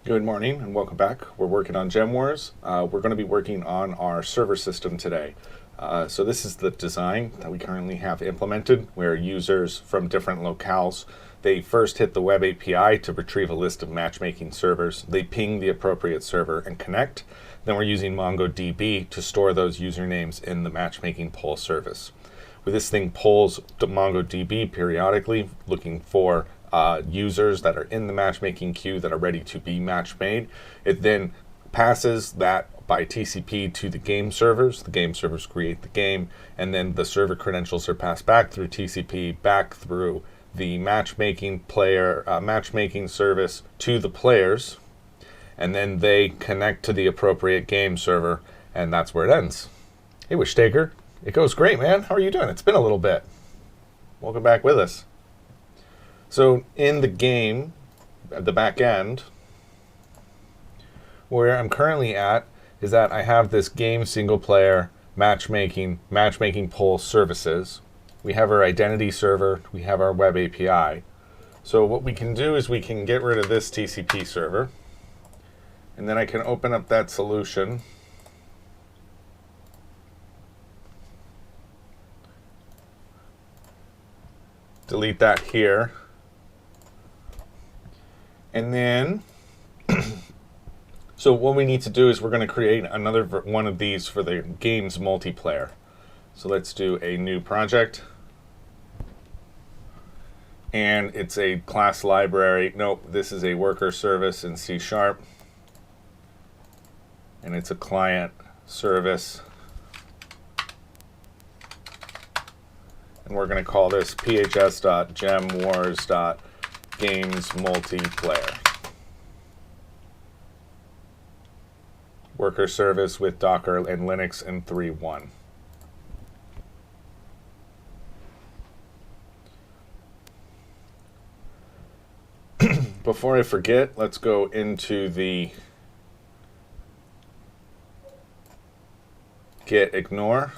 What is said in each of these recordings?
Good morning and welcome back. We're working on Gem Wars. We're going to be working on our server system today. So this is the design that we currently have implemented, where users from different locales, they first hit the web API to retrieve a list of matchmaking servers. They ping the appropriate server and connect. Then we're using MongoDB to store those usernames in the matchmaking poll service. Where this thing polls to MongoDB periodically, looking for users that are in the matchmaking queue that are ready to be match made. It then passes that by TCP to the game servers. The game servers create the game, and then the server credentials are passed back through TCP, back through the matchmaking service to the players, and then they connect to the appropriate game server, and that's where it ends. Hey, Wishtaker. It goes great, man. How are you doing? It's been a little bit. Welcome back with us. So in the game, at the back end, where I'm currently at is that I have this game single player matchmaking poll services. We have our identity server, we have our web API. So what we can do is we can get rid of this TCP server, and then I can open up that solution. Delete that here. And then, so what we need to do is we're going to create another one of these for the game's multiplayer. So let's do a new project. And it's a class library. Nope, this is a worker service in C#. And it's a client service. And we're going to call this phs.gemwars.games multiplayer. Worker service with Docker and Linux in 3.1. Before I forget, let's go into the git ignore.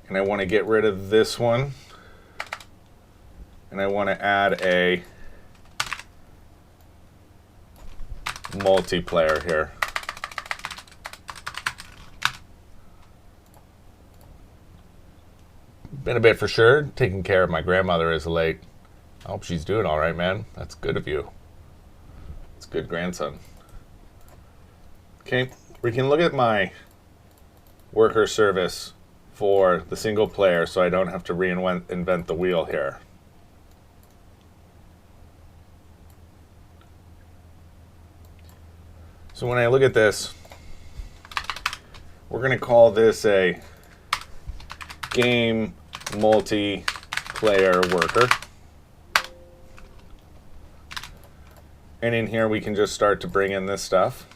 And I want to get rid of this one. And I want to add a multiplayer here. Been a bit for sure. Taking care of my grandmother is late. I hope she's doing all right, man. That's good of you. It's a good grandson. Okay, we can look at my worker service for the single player so I don't have to reinvent the wheel here. So when I look at this, we're going to call this a game multiplayer worker. And in here we can just start to bring in this stuff.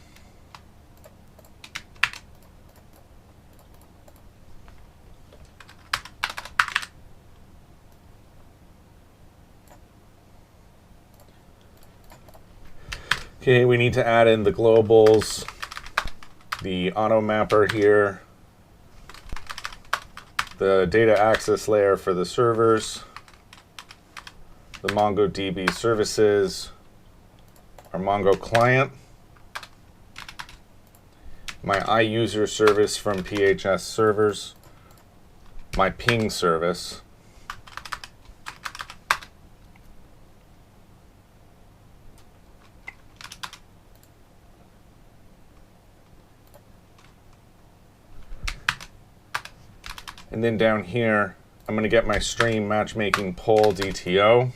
Okay, we need to add in the globals, the auto mapper here, the data access layer for the servers, the MongoDB services, our Mongo client, my iUser service from PHS servers, my ping service, and then down here, I'm going to get my stream matchmaking poll DTO.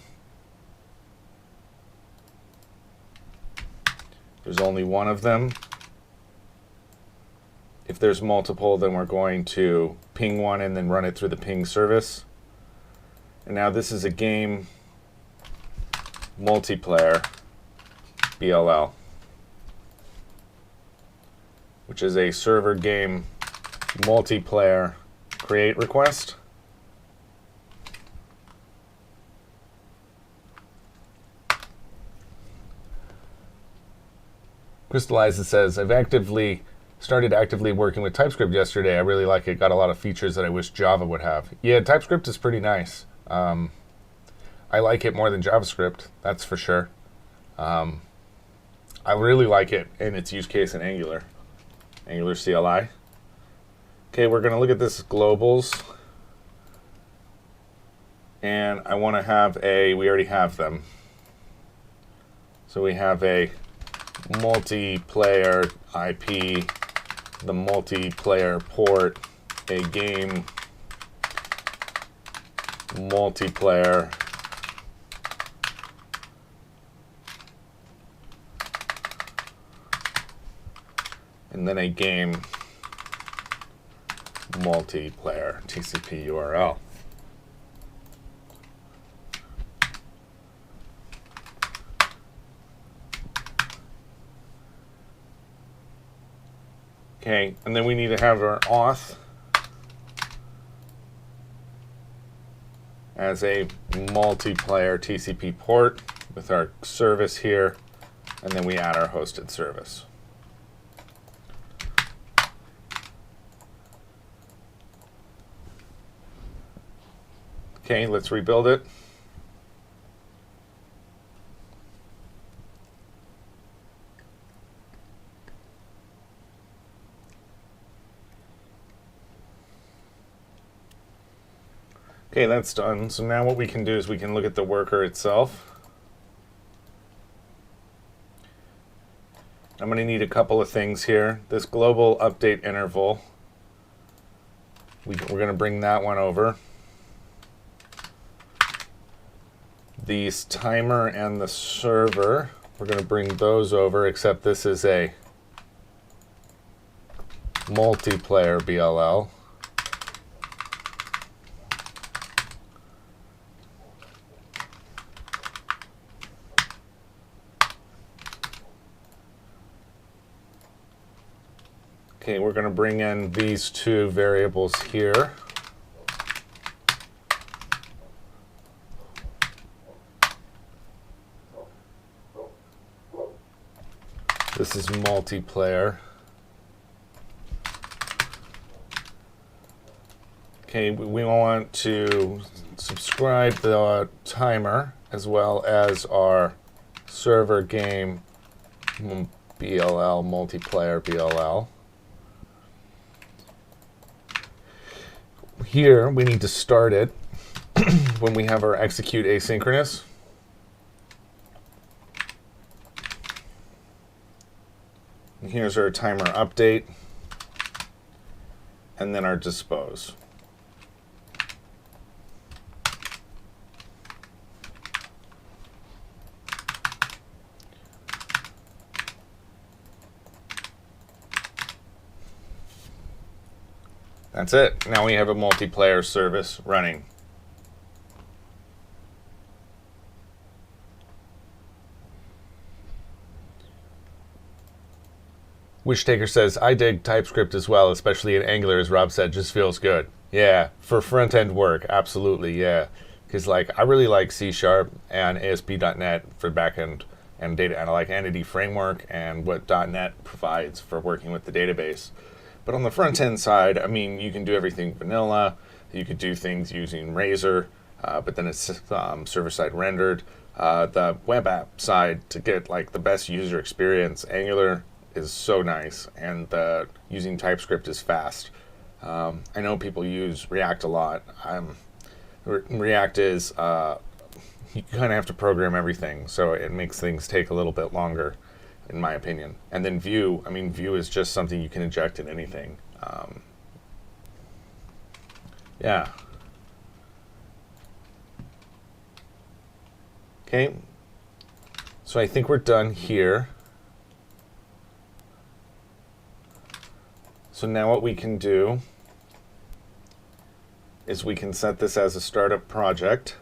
There's only one of them. If there's multiple, then we're going to ping one and then run it through the ping service. And now this is a game multiplayer BLL, which is a server game multiplayer create request. Crystallize, it says, I've actively started actively working with TypeScript yesterday. I really like it. Got a lot of features that I wish Java would have. Yeah, TypeScript is pretty nice. I like it more than JavaScript, that's for sure. I really like it in its use case in Angular CLI. Okay, we're going to look at this globals. And I want to have we already have them. So we have a multiplayer IP, the multiplayer port, a game multiplayer, and then a game multiplayer TCP URL. Okay, and then we need to have our auth as a multiplayer TCP port with our service here, and then we add our hosted service. Okay, let's rebuild it. Okay, that's done. So now what we can do is we can look at the worker itself. I'm going to need a couple of things here. This global update interval, we're going to bring that one over. These timer and the server, we're going to bring those over, except this is a multiplayer BLL. Okay, we're going to bring in these two variables here. This is multiplayer. Okay, we want to subscribe the timer as well as our server game BLL, multiplayer BLL. Here, we need to start it when we have our execute asynchronous. And here's our timer update, and then our dispose. That's it. Now we have a multiplayer service running. Wishtaker says, I dig TypeScript as well, especially in Angular, as Rob said, just feels good. Yeah, for front-end work, absolutely, yeah. Because like I really like C# and ASP.NET for backend and data, and I like Entity Framework and what .NET provides for working with the database. But on the front-end side, I mean, you can do everything vanilla. You could do things using Razor, but then it's server-side rendered. The web app side, to get like the best user experience, Angular is so nice, and using TypeScript is fast. I know people use React a lot. React is, you kind of have to program everything, so it makes things take a little bit longer, in my opinion. And then Vue, I mean, Vue is just something you can inject in anything. Yeah. Okay. So I think we're done here. So now what we can do is we can set this as a startup project.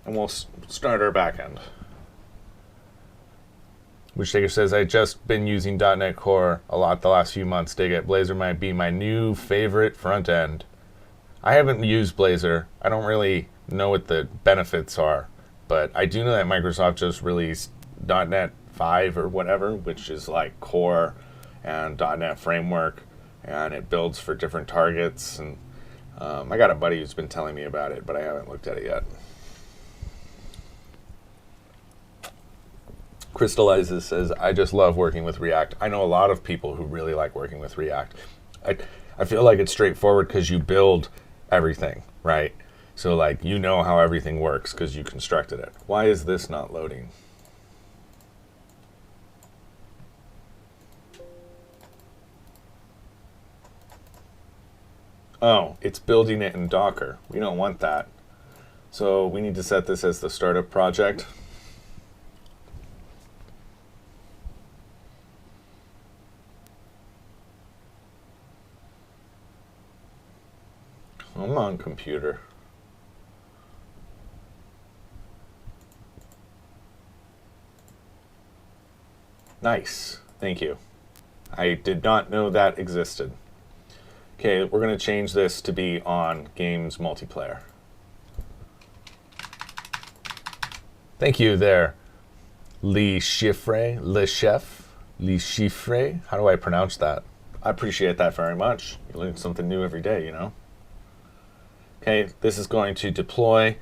And we'll start our backend. Wishtaker says, I just been using .NET Core a lot the last few months. Dig it. Blazor might be my new favorite front end. I haven't used Blazor. I don't really know what the benefits are, but I do know that Microsoft just released .NET 5 or whatever, which is like Core and .NET Framework, and it builds for different targets. And I got a buddy who's been telling me about it, but I haven't looked at it yet. Crystallizes says, I just love working with React. I know a lot of people who really like working with React. I feel like it's straightforward because you build everything, right? So like, you know how everything works because you constructed it. Why is this not loading? Oh, it's building it in Docker. We don't want that. So we need to set this as the startup project. Come on, computer. Nice. Thank you. I did not know that existed. Okay, we're going to change this to be on games multiplayer. Thank you there, Le Chiffre. How do I pronounce that? I appreciate that very much. You learn something new every day, you know? Okay, this is going to deploy,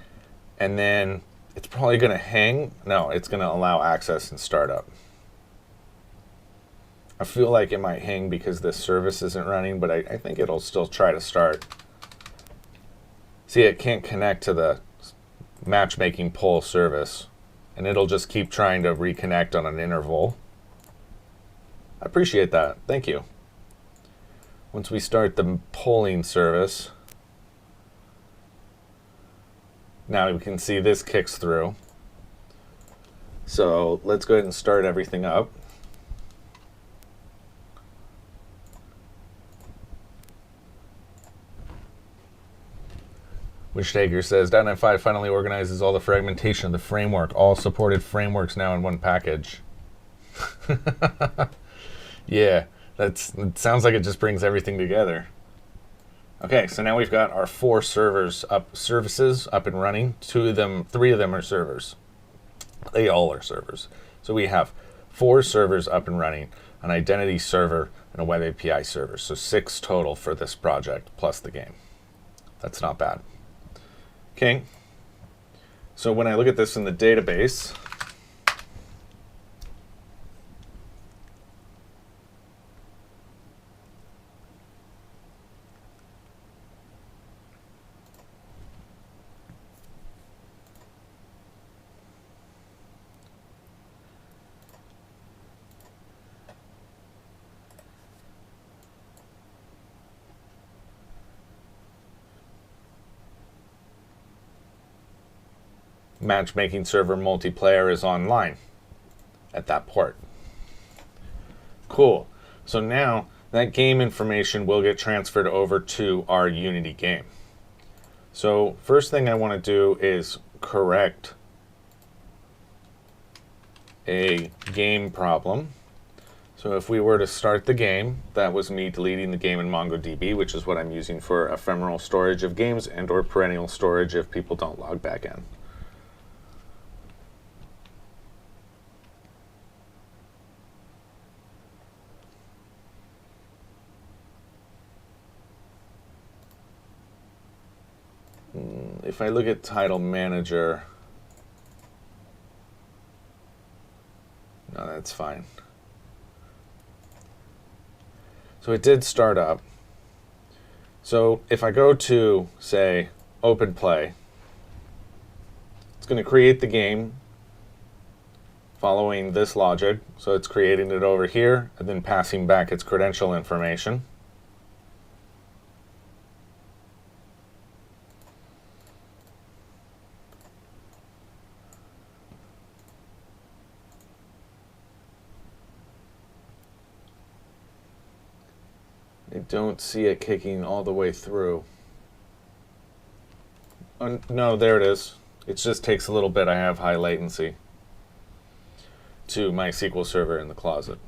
and then it's probably going to hang. No, it's going to allow access and startup. I feel like it might hang because this service isn't running, but I think it'll still try to start. See, it can't connect to the matchmaking poll service, and it'll just keep trying to reconnect on an interval. I appreciate that. Thank you. Once we start the polling service, now we can see this kicks through. So let's go ahead and start everything up. Wishtaker says, .NET 5 finally organizes all the fragmentation of the framework. All supported frameworks now in one package. Yeah, it sounds like it just brings everything together. Okay, so now we've got our 4 services up and running. 3 of them are servers. They all are servers. So we have 4 servers up and running, an identity server and a web API server. So 6 total for this project plus the game. That's not bad. Okay, so when I look at this in the database, matchmaking server multiplayer is online at that port. Cool. So now that game information will get transferred over to our Unity game. So first thing I want to do is correct a game problem. So if we were to start the game, that was me deleting the game in MongoDB, which is what I'm using for ephemeral storage of games and or perennial storage if people don't log back in. If I look at title manager, no, that's fine. So it did start up. So if I go to, say, open play, it's going to create the game following this logic. So it's creating it over here and then passing back its credential information. I don't see it kicking all the way through. No, there it is. It just takes a little bit. I have high latency. to my SQL Server in the closet.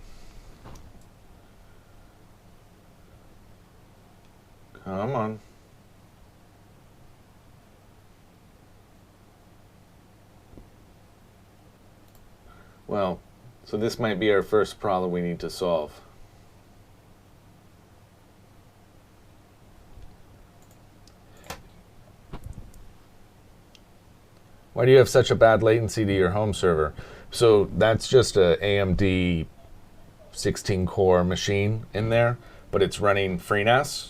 Come on. Well, so this might be our first problem we need to solve. Why do you have such a bad latency to your home server? So that's just a AMD 16-core machine in there, but it's running FreeNAS.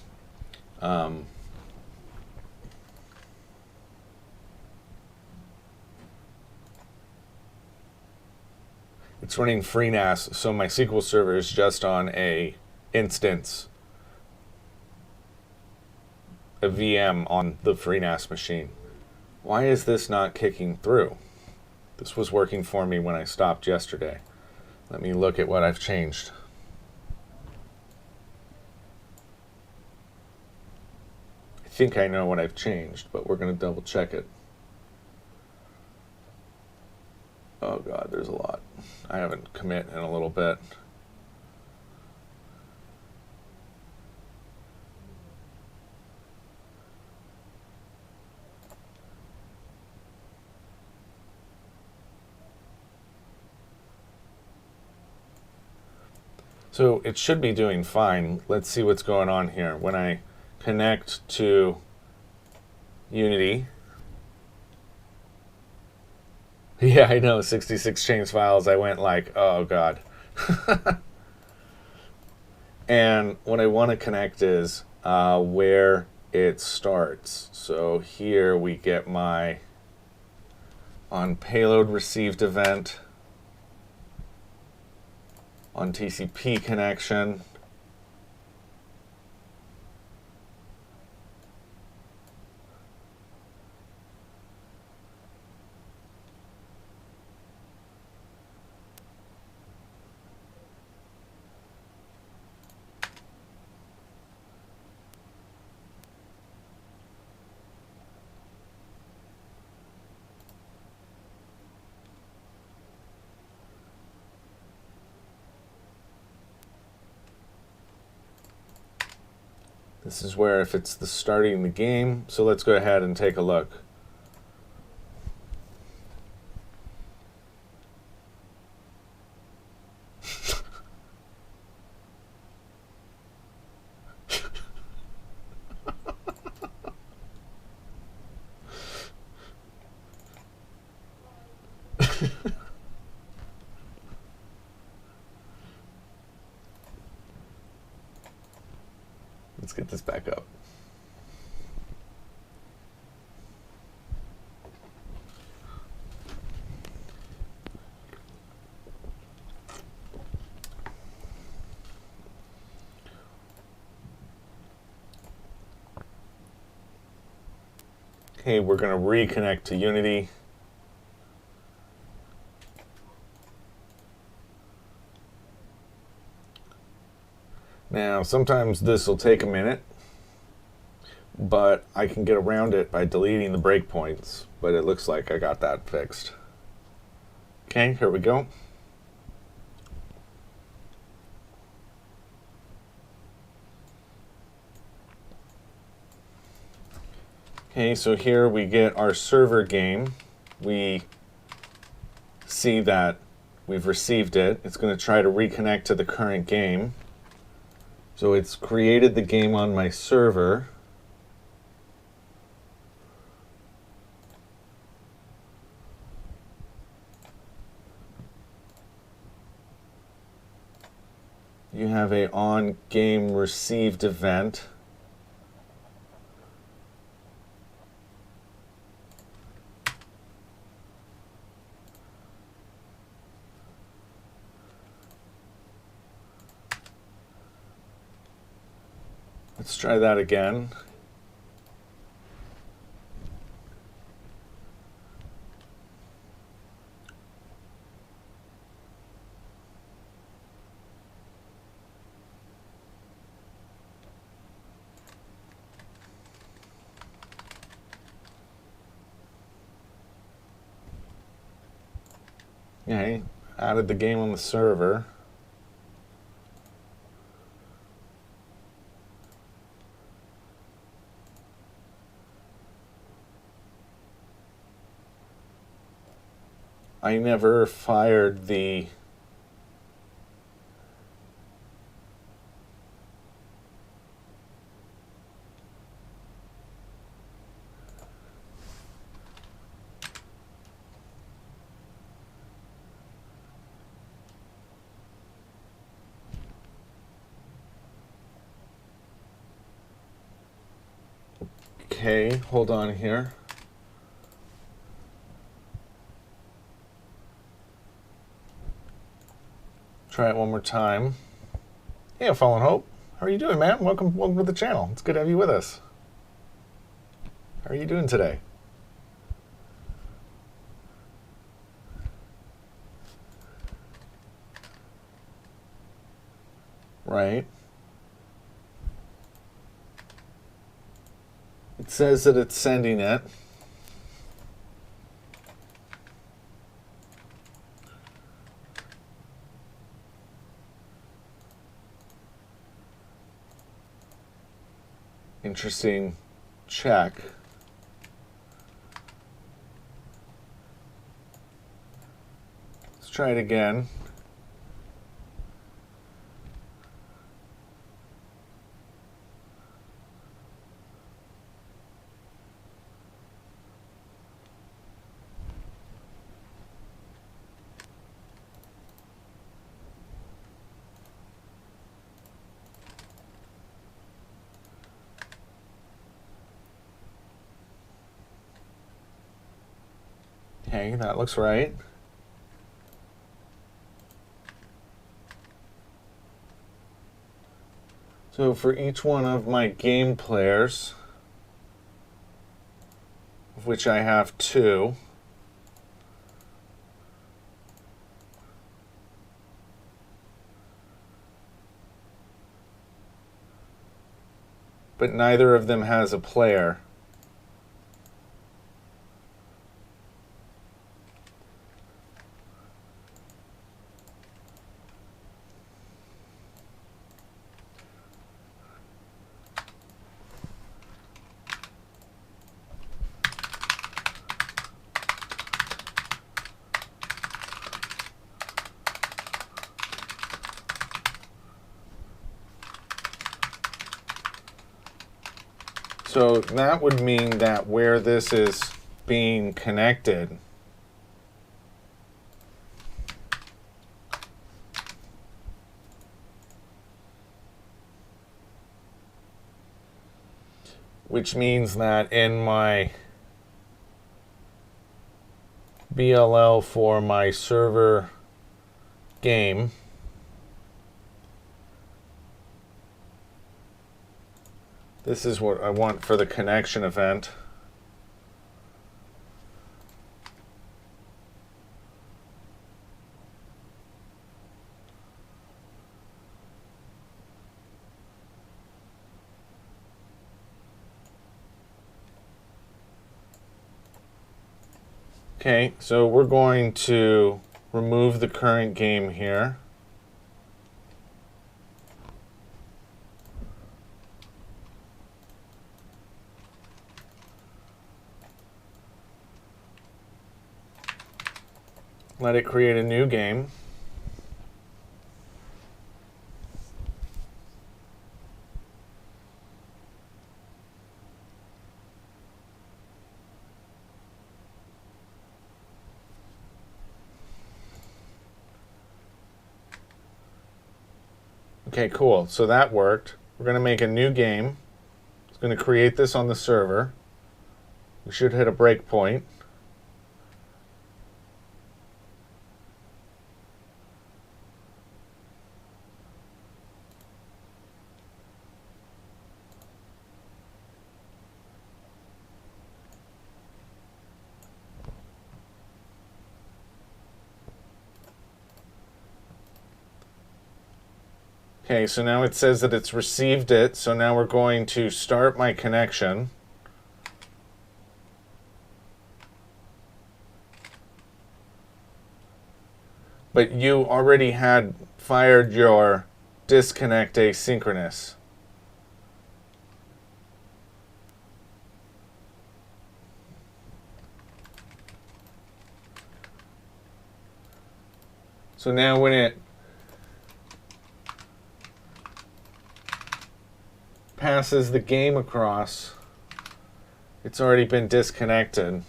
It's running FreeNAS, so my SQL Server is just on a instance, a VM on the FreeNAS machine. Why is this not kicking through? This was working for me when I stopped yesterday. Let me look at what I've changed. I think I know what I've changed, but we're going to double check it. Oh God, there's a lot. I haven't commit in a little bit. So it should be doing fine. Let's see what's going on here. When I connect to Unity, yeah, I know, 66 change files. I went like, oh God. And what I want to connect is where it starts. So here we get my on payload received event, on TCP connection, this is where if it's the starting the game. So let's go ahead and take a look. Let's get this back up. Okay, we're going to reconnect to Unity. Now, sometimes this will take a minute, but I can get around it by deleting the breakpoints, but it looks like I got that fixed. Okay, here we go. Okay, so here we get our server game. We see that we've received it. It's going to try to reconnect to the current game. So it's created the game on my server. You have a on game received event. Let's try that again. Okay, added the game on the server. I never fired the Okay, hold on here. Try it one more time. Hey, Fallen Hope. How are you doing, man? Welcome to the channel. It's good to have you with us. How are you doing today? Right. It says that it's sending it. Interesting check. Let's try it again. Okay, that looks right. So for each one of my game players, of which I have 2, but neither of them has a player. So that would mean that where this is being connected, which means that in my BLL for my server game, this is what I want for the connection event. Okay, so we're going to remove the current game here. Let it create a new game. Okay, cool. So that worked. We're going to make a new game. It's going to create this on the server. We should hit a breakpoint. Okay, so now it says that it's received it. So now we're going to start my connection. but you already had fired your disconnect asynchronous. So now when it passes the game across, it's already been disconnected.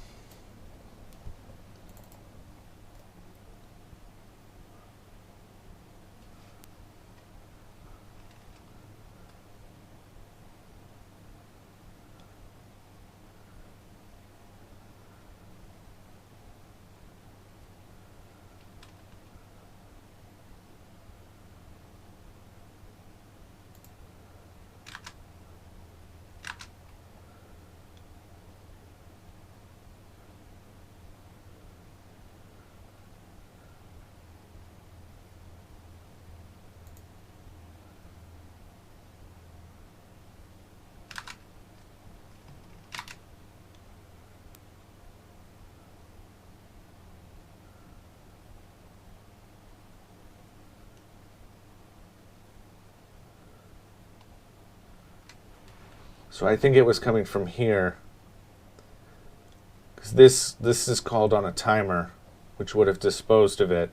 So I think it was coming from here, because this is called on a timer, which would have disposed of it.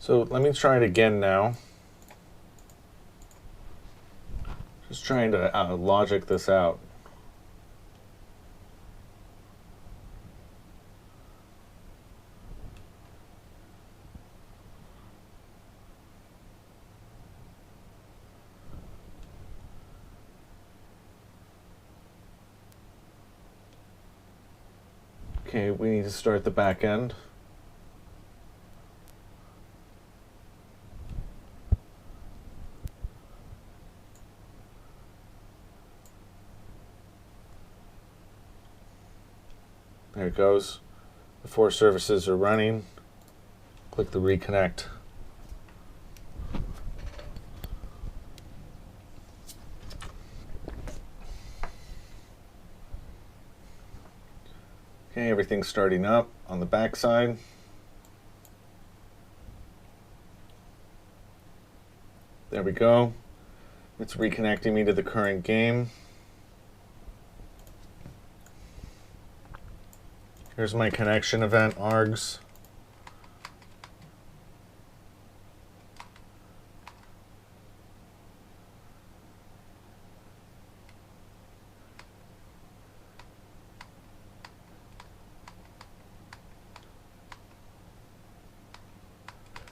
So let me try it again now. Just trying to logic this out. Okay, we need to start the back end. There it goes. The 4 services are running. Click the reconnect. Okay, everything's starting up on the back side. There we go. It's reconnecting me to the current game. Here's my connection event, args.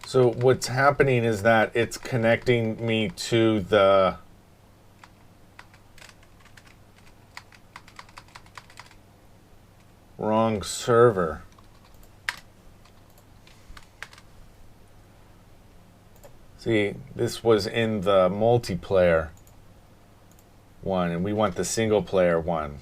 So what's happening is that it's connecting me to the wrong server. See, this was in the multiplayer one, and we want the single player one.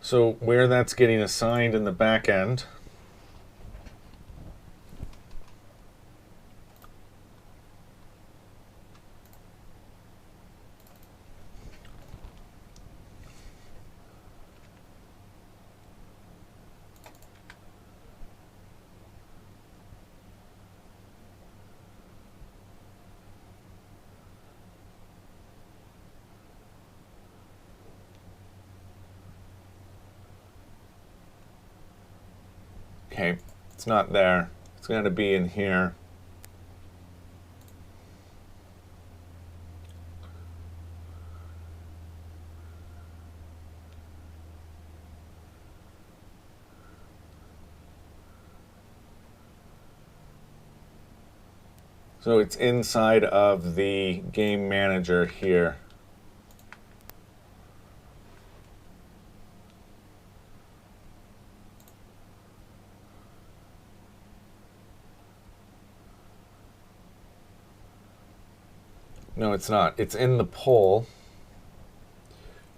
So where that's getting assigned in the back end, okay, it's not there. It's going to be in here. So it's inside of the game manager here. No, it's not. It's in the poll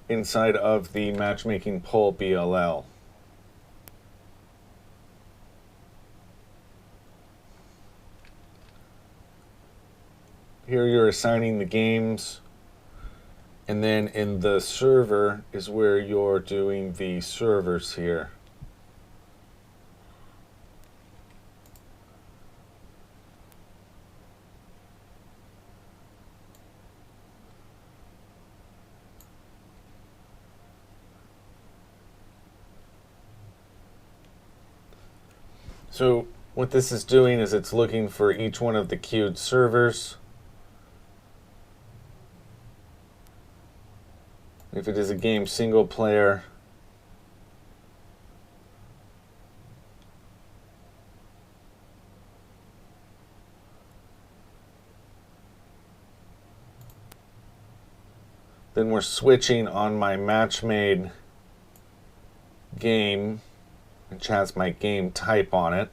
inside of the matchmaking poll BLL. Here you're assigning the games, and then in the server is where you're doing the servers here. So what this is doing is it's looking for each one of the queued servers. If it is a game single player, then we're switching on my match made game, which has my game type on it.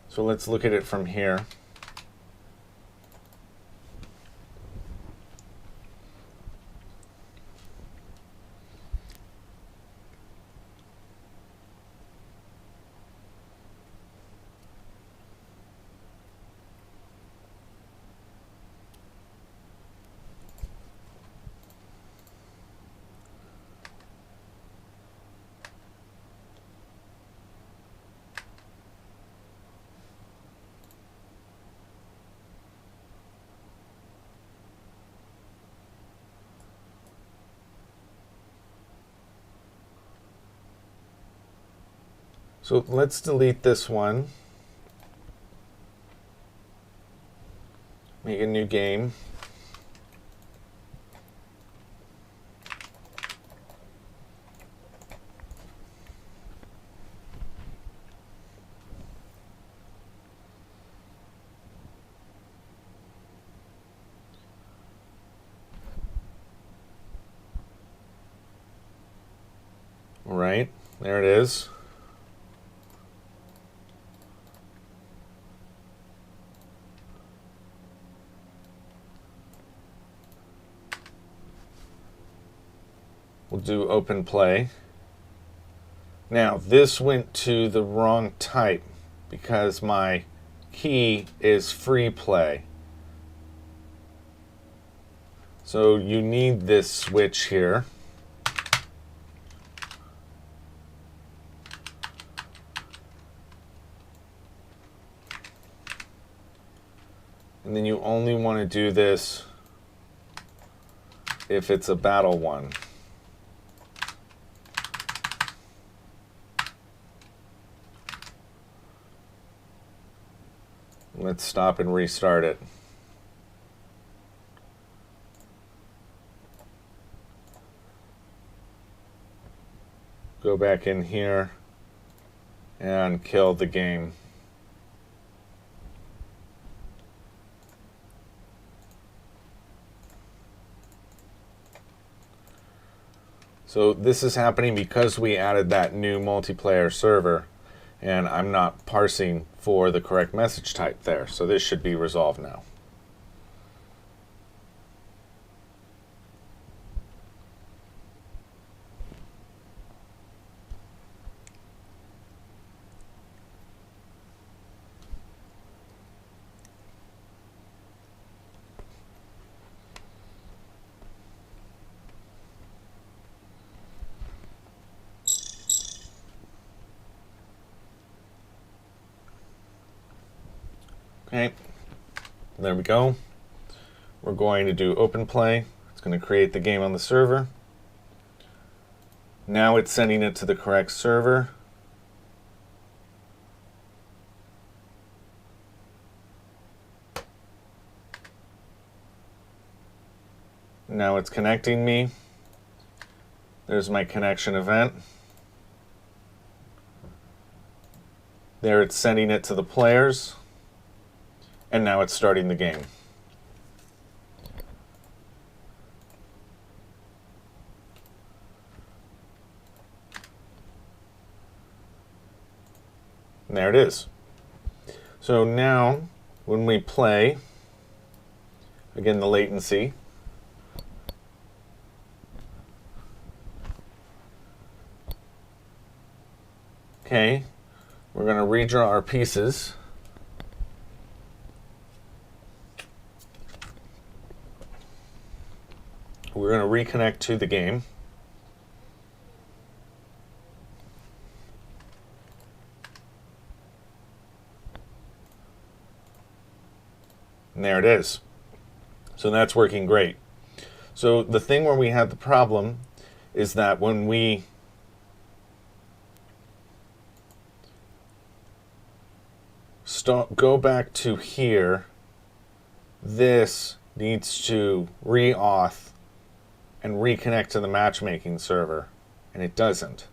So let's look at it from here. So let's delete this one. Make a new game. All right, there it is. We'll do open play. Now this went to the wrong type because my key is free play. So you need this switch here. And then you only want to do this if it's a battle one. Let's stop and restart it. Go back in here and kill the game. So this is happening because we added that new multiplayer server, and I'm not parsing for the correct message type there. So this should be resolved now. Okay, there we go. We're going to do open play. It's going to create the game on the server. Now it's sending it to the correct server. Now it's connecting me. There's my connection event. There it's sending it to the players. And now it's starting the game. And there it is. So now when we play, again, the latency. Okay, we're going to redraw our pieces. We're going to reconnect to the game. And there it is. So that's working great. So the thing where we have the problem is that when we go back to here, this needs to re-auth and reconnect to the matchmaking server, and it doesn't.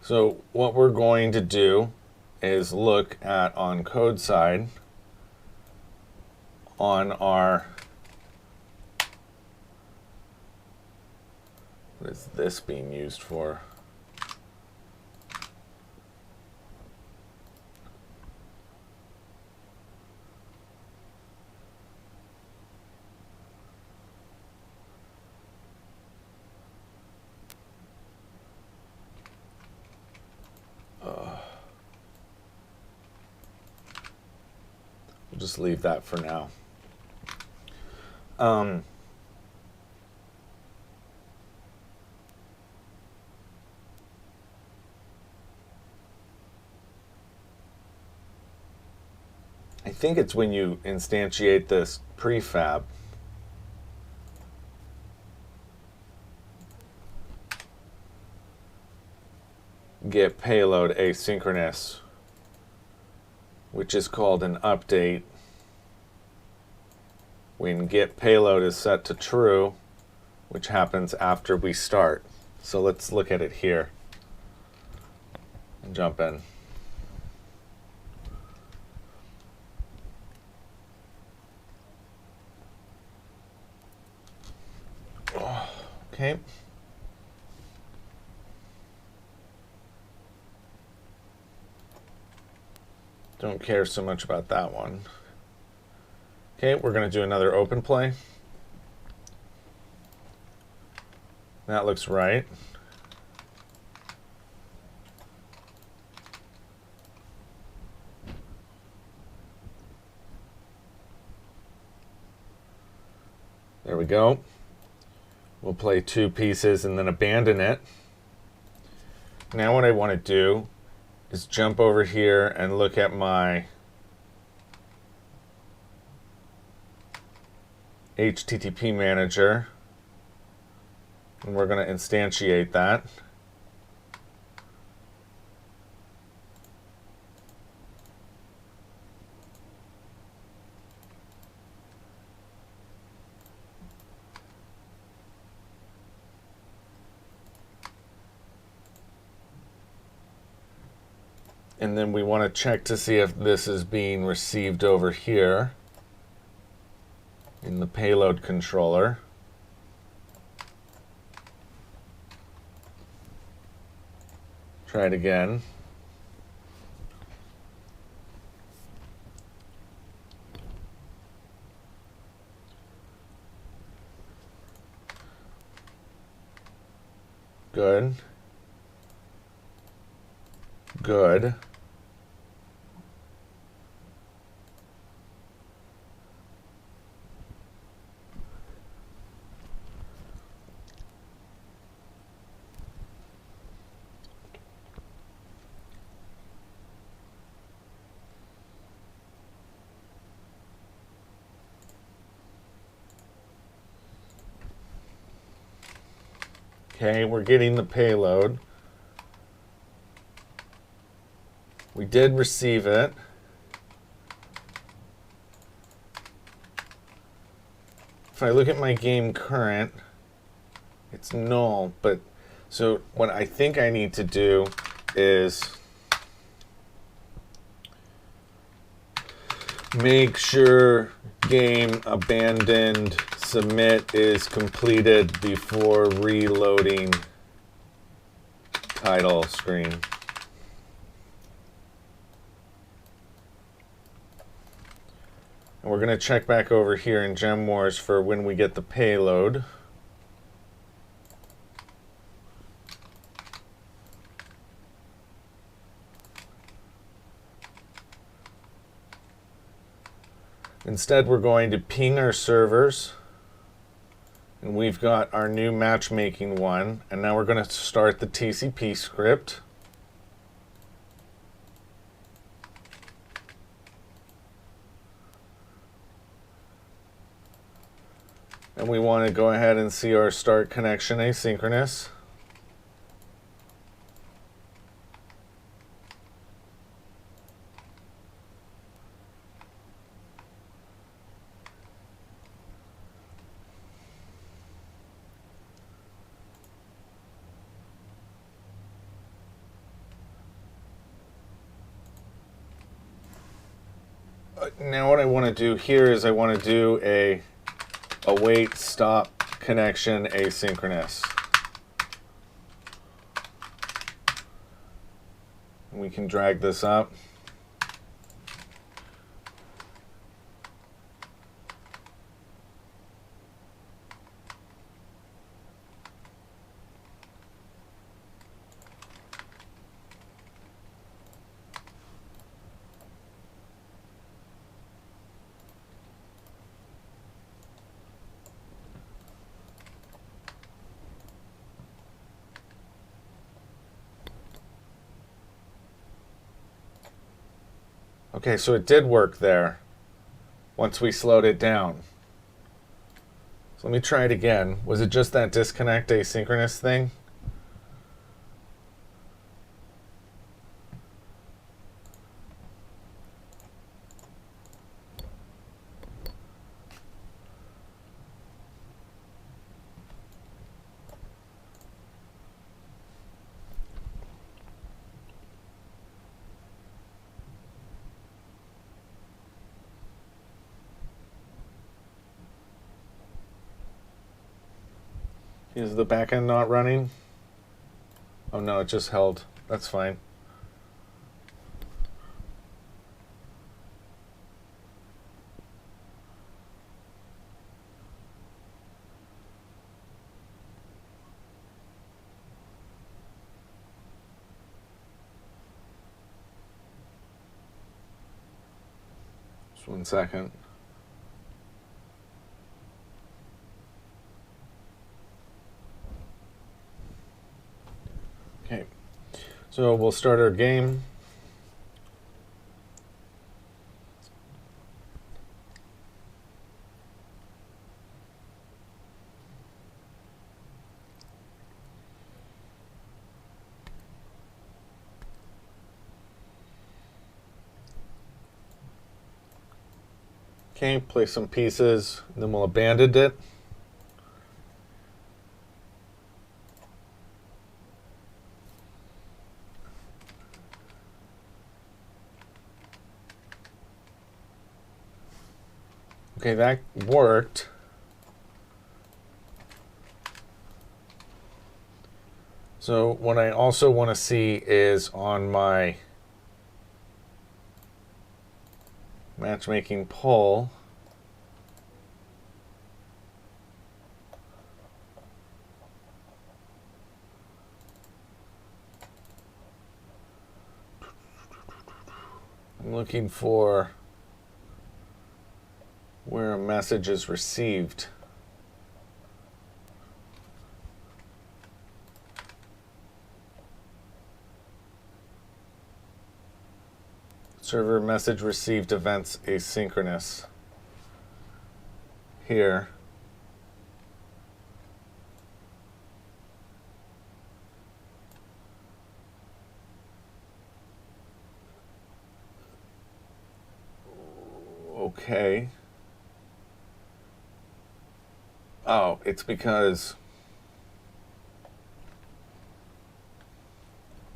So what we're going to do is look at, on code side, on our, what is this being used for? We'll just leave that for now. I think it's when you instantiate this prefab. Get payload asynchronous, which is called an update. When get payload is set to true, which happens after we start. So let's look at it here and jump in. Okay. Don't care so much about that one. Okay, we're going to do another open play. That looks right. There we go. We'll play 2 pieces and then abandon it. Now what I want to do is jump over here and look at my HTTP manager, and we're going to instantiate that. And then we want to check to see if this is being received over here in the payload controller. Try it again. Good. Good. Okay, we're getting the payload. We did receive it. If I look at my game current, it's null, but so what I think I need to do is Make sure game abandoned submit is completed before reloading title screen. And we're going to check back over here in GemWars for when we get the payload. Instead, we're going to ping our servers, and we've got our new matchmaking one, and now we're going to start the TCP script. And we want to go ahead and see our start connection asynchronous. Now what I want to do here is I want to do a await stop connection asynchronous. We can drag this up. Okay, so it did work there once we slowed it down. So let me try it again. Was it just that disconnect asynchronous thing? Is the backend not running? Oh no, it just held. That's fine. Just 1 second. Okay, so we'll start our game. Okay, place some pieces, then we'll abandon it. Okay, that worked. So what I also want to see is on my matchmaking poll, I'm looking for where a message is received. Server message received events asynchronous. Here. Okay. Oh, it's because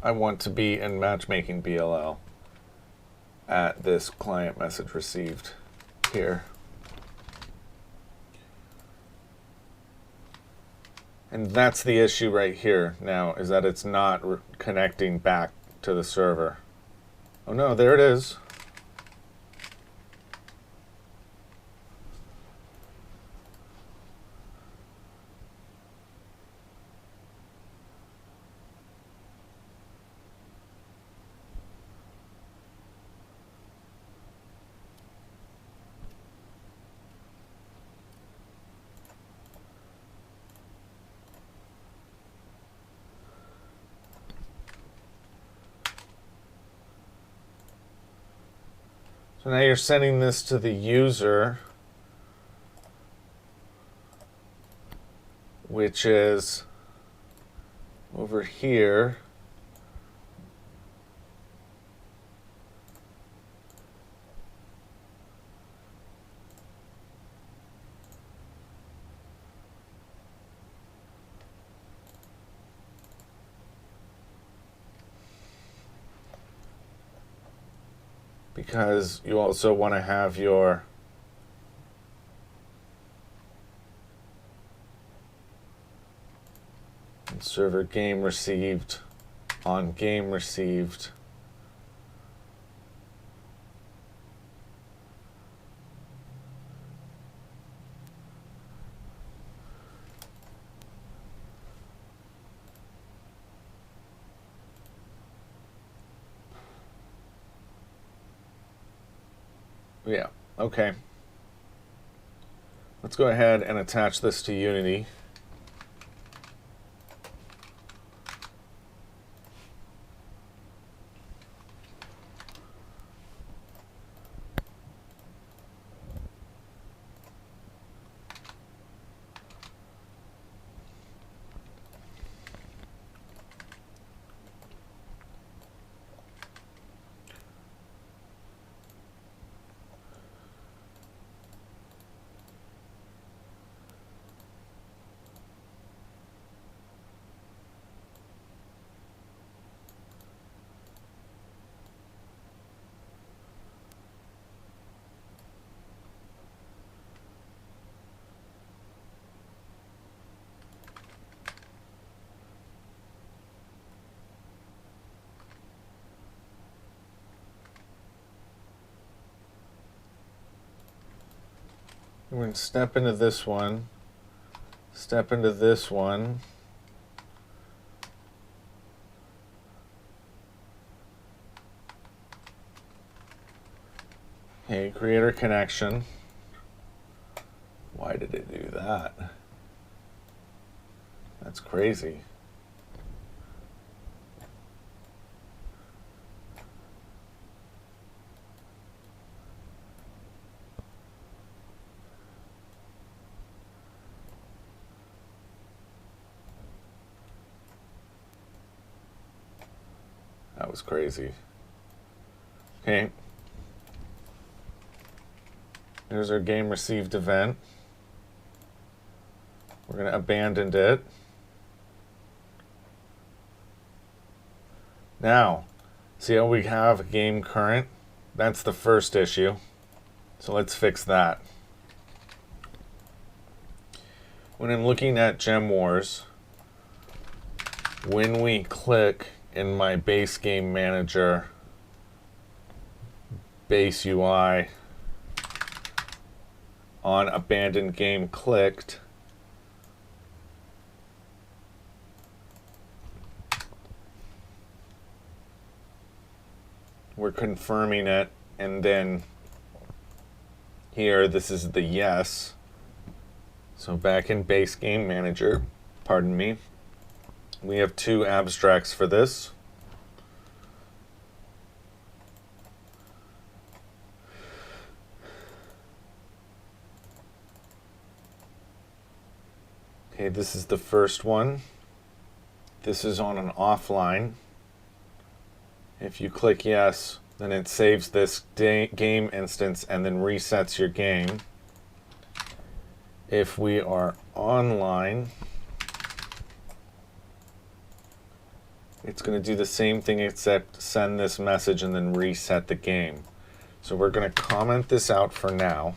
I want to be in matchmaking BLL. at this client message received here. And that's the issue right here now, is that it's not connecting back to the server. Oh no, there it is. So now you're sending this to the user, which is over here. Because you also want to have your server game received on game received. Yeah, okay. Let's go ahead and attach this to Unity. We're going to step into this one, step into this one. Okay, creator connection. Why did it do that? That's crazy. That was crazy. Okay. There's our game received event. We're going to abandon it. Now, see how we have game current? That's the first issue. So let's fix that. When I'm looking at Gem Wars, when we click in my base game manager, base UI, on abandoned game clicked, we're confirming it, and then here this is the yes. So back in base game manager, pardon me, we have two abstracts for this. Okay, this is the first one. This is on an offline. If you click yes, then it saves this game instance and then resets your game. If we are online, it's going to do the same thing except send this message and then reset the game. So we're going to comment this out for now.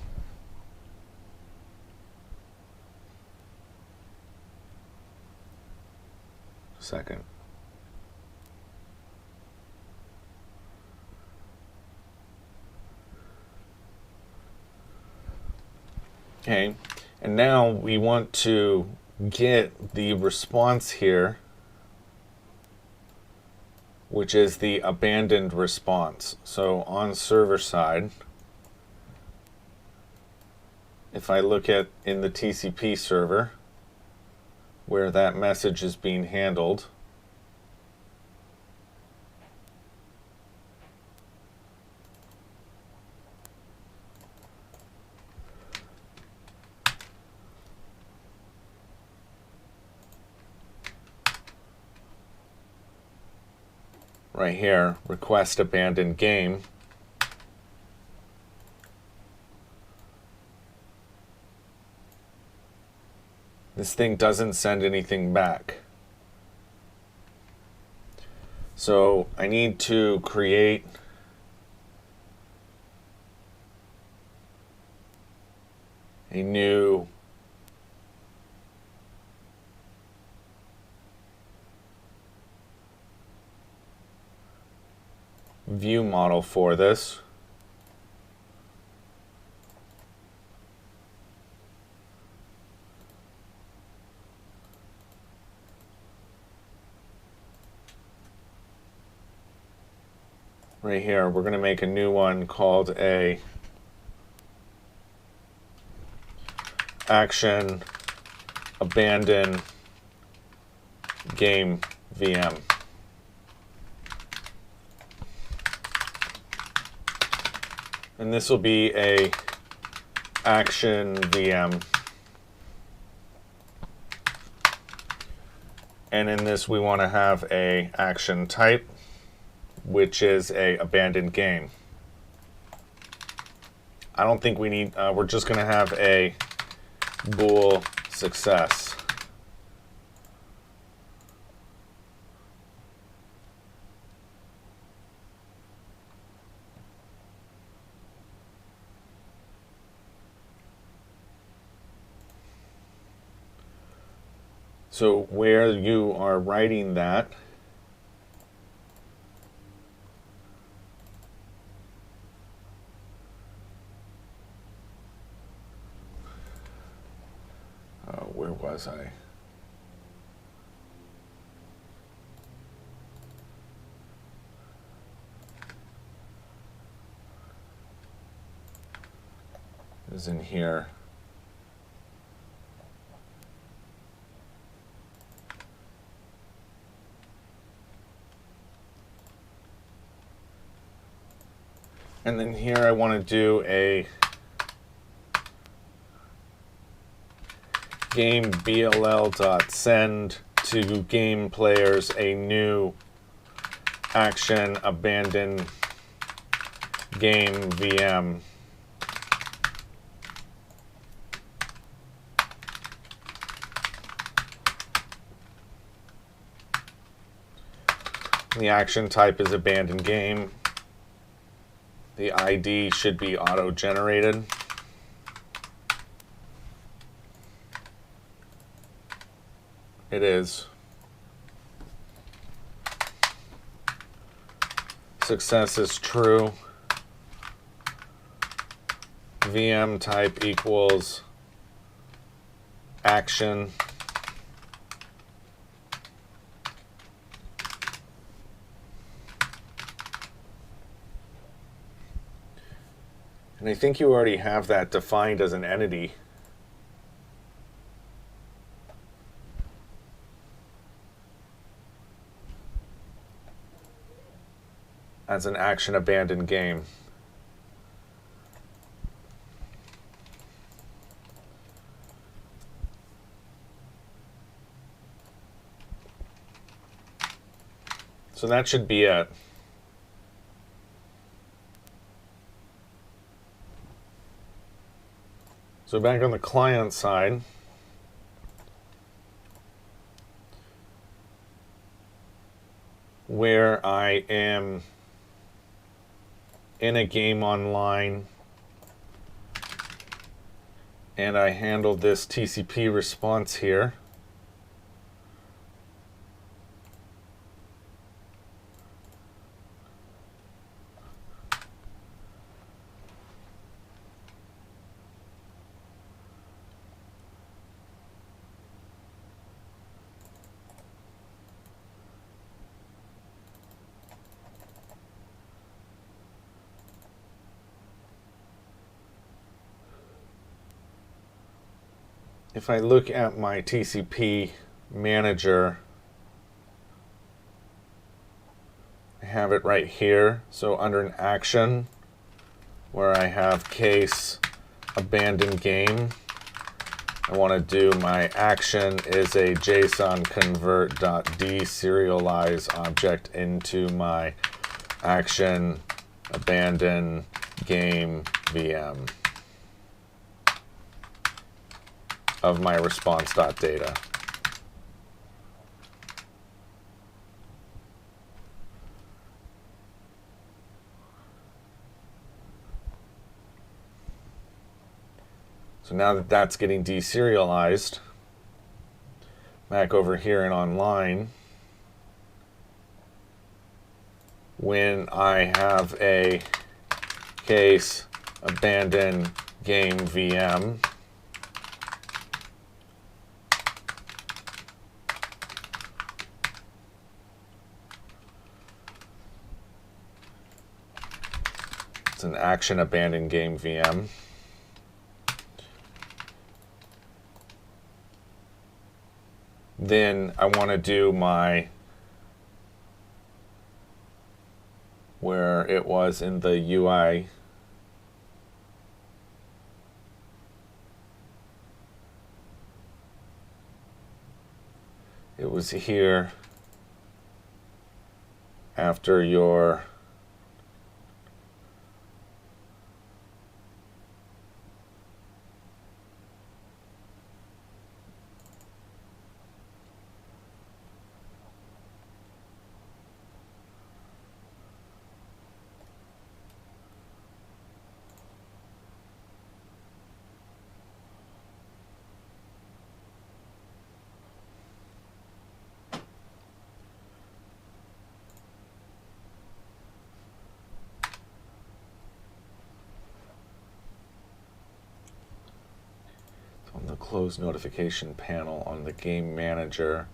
Second. Okay, and now we want to get the response here, which is the abandoned response. So on server side, if I look at in the TCP server, where that message is being handled, right here, request abandoned game. This thing doesn't send anything back. So I need to create a new view model for this. Right here, we're going to make a new one called a action abandon game VM. And this will be a action VM. And in this we want to have a action type, which is a abandoned game. I don't think we need, we're just going to have a bool success. So where you are writing that, where was I? Is in here. And then here I want to do a game BLL.send to game players a new action abandon game VM. The action type is abandoned game. The ID should be auto-generated. It is. Success is true. VM type equals action. And I think you already have that defined as an entity. As an action abandoned game. So that should be it. So back on the client side, where I am in a game online, and I handle this TCP response here. If I look at my TCP manager, I have it right here. So under an action where I have case abandon game, I want to do my action is a JSON convert.deserialize object into my action abandon game VM of my response.data. So now that that's getting deserialized, back over here in online, when I have a case abandon game VM, it's an action abandon game VM. Then I want to do my, where it was in the UI, it was here after your on the close notification panel on the game manager.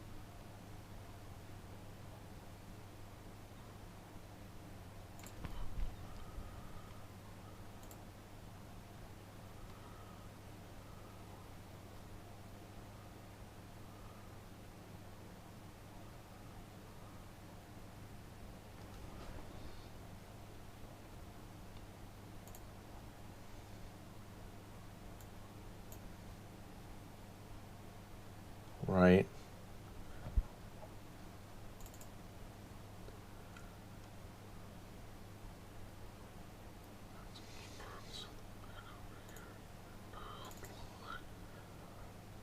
Right.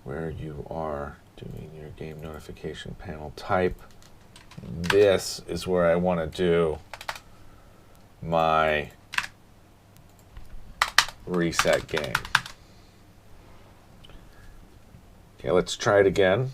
Where you are doing your game notification panel type, this is where I want to do my reset game. Okay, let's try it again.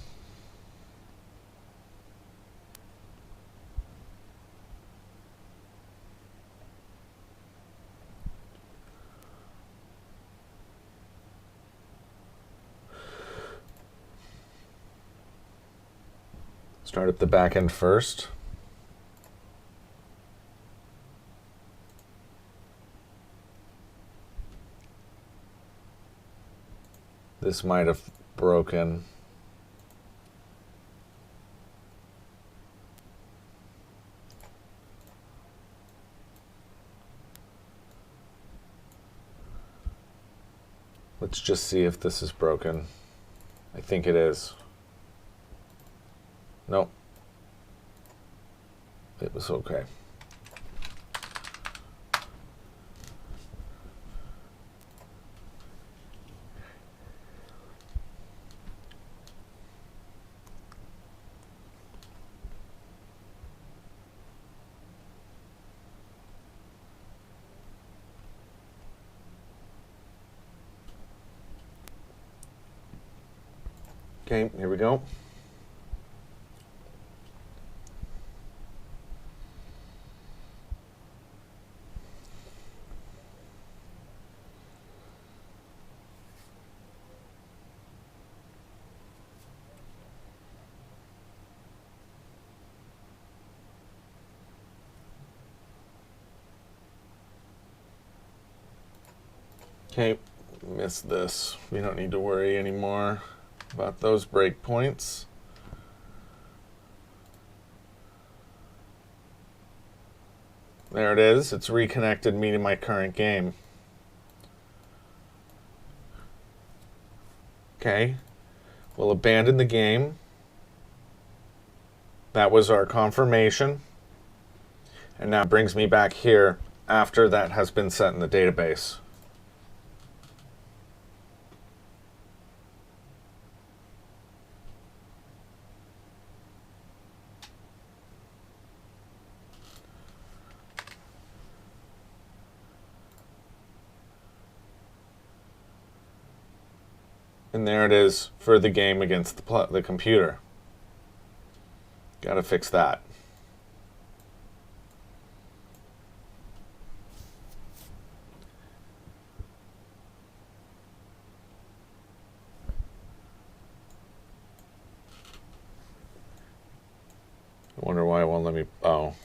Start up the back end first. This might have broken. Let's just see if this is broken. I think it is. Nope. It was okay. Okay, here we go. Okay, missed this. We don't need to worry anymore about those breakpoints. There it is. It's reconnected me to my current game. Okay, we'll abandon the game. That was our confirmation. And now it brings me back here after that has been set in the database. And there it is for the game against the computer. Got to fix that. I wonder why it won't let me. Oh.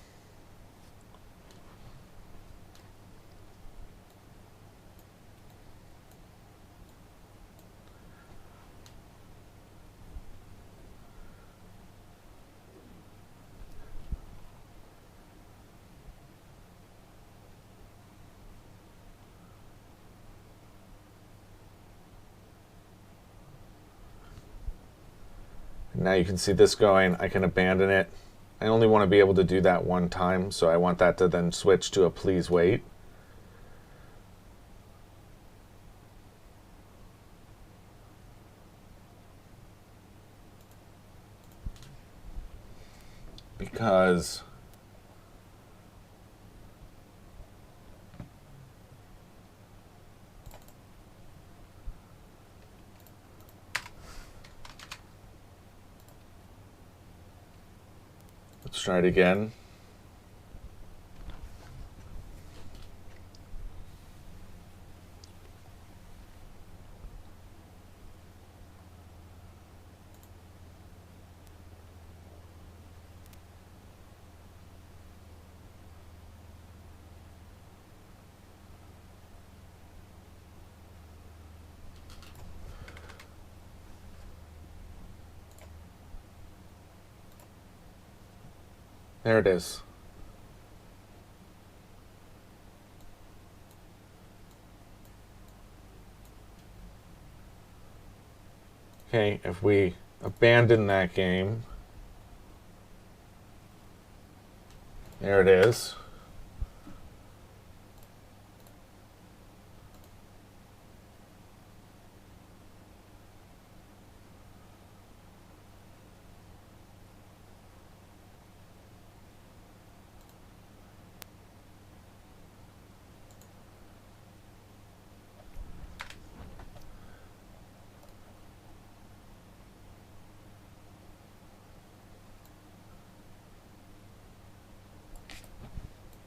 Now you can see this going. I can abandon it. I only want to be able to do that one time, so I want that to then switch to a please wait. Because let's try it again. There it is. Okay, if we abandon that game, there it is.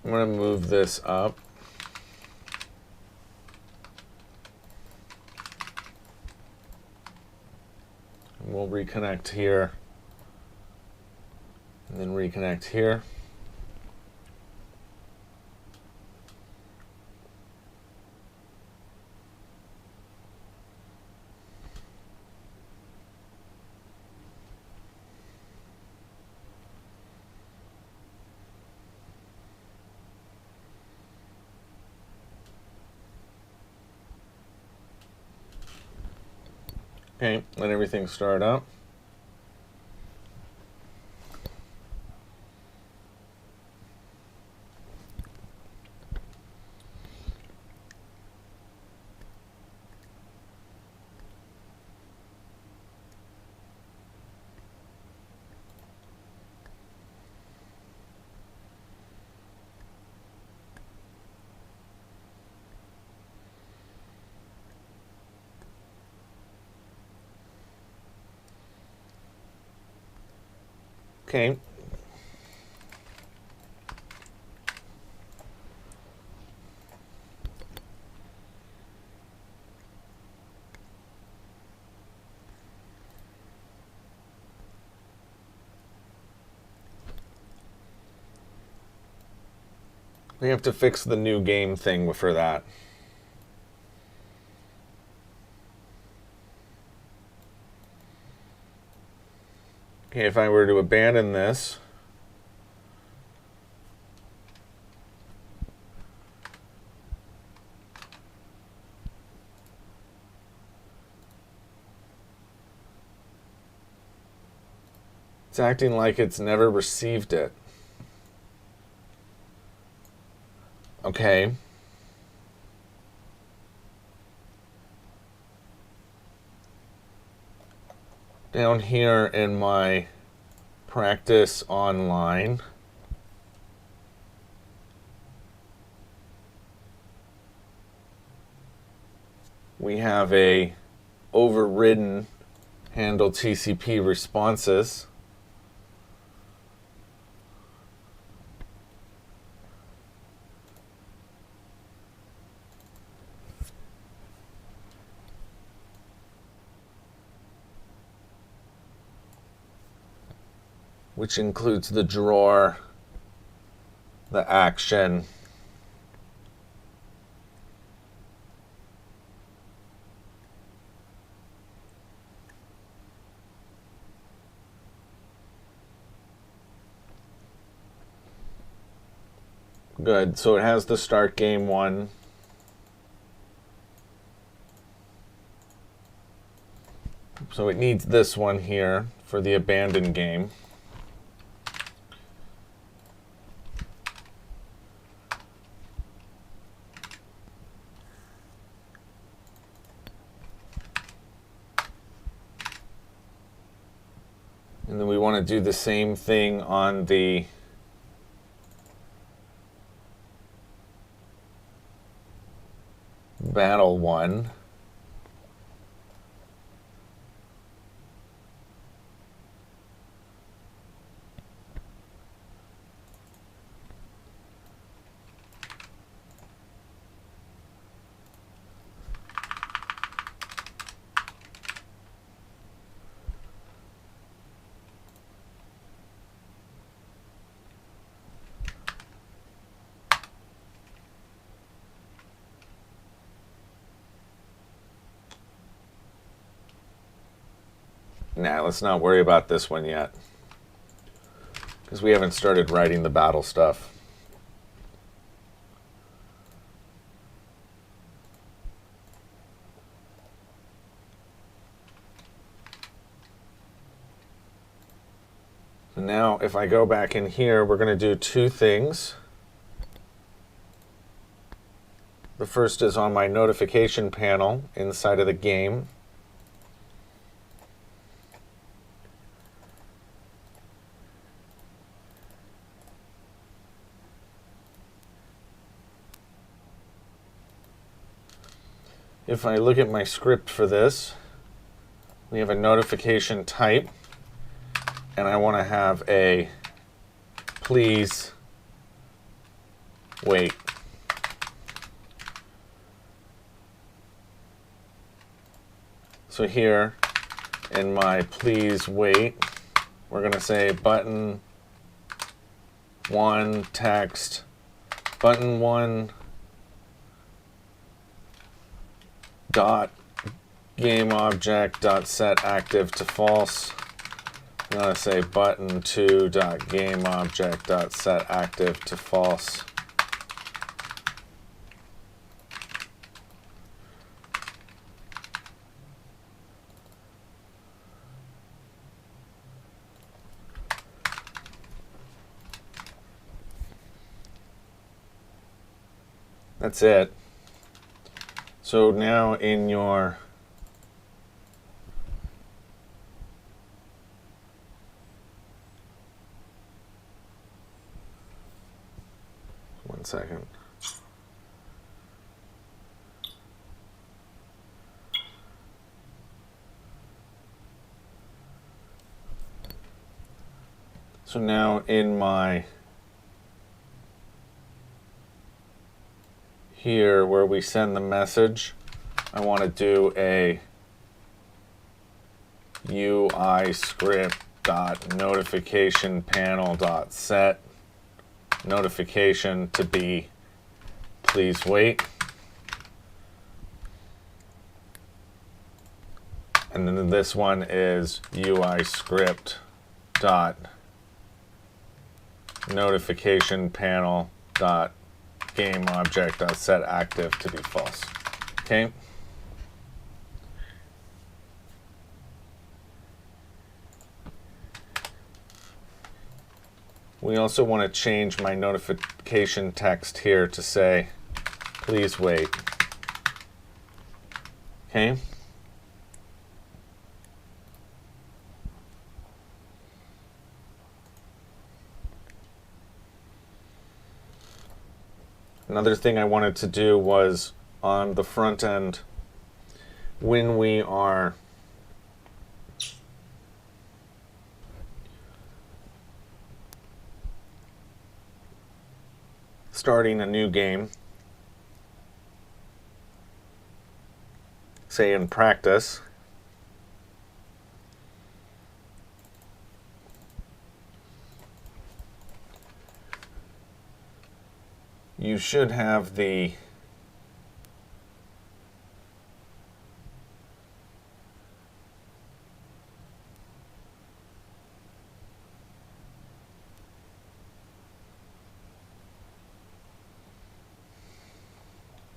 I'm going to move this up. And we'll reconnect here. And then reconnect here. Okay, let everything start up. Okay. We have to fix the new game thing for that. Okay, if I were to abandon this, it's acting like it's never received it. Okay. Down here in my practice online, we have a overridden handle TCP responses. Which includes the drawer, the action, good. So it has the start game one. So it needs this one here for the abandoned game. And then we want to do the same thing on the battle one. Nah, let's not worry about this one yet, because we haven't started writing the battle stuff. So now if I go back in here, we're going to do two things. The first is on my notification panel inside of the game. If I look at my script for this, we have a notification type, and I want to have a please wait. So here in my please wait, we're going to say button 1 text, button 1 dot game object dot set active to false. I'm going to say button 2 dot game object dot set active to false. That's it. So now in your one second. So now in my here where we send the message, I want to do a UI script dot notification panel dot set notification to be please wait. And then this one is UI script dot notification panel dot game object dot set active to be false. Okay. We also want to change my notification text here to say, please wait. Okay. Another thing I wanted to do was on the front end, when we are starting a new game, say in practice, you should have the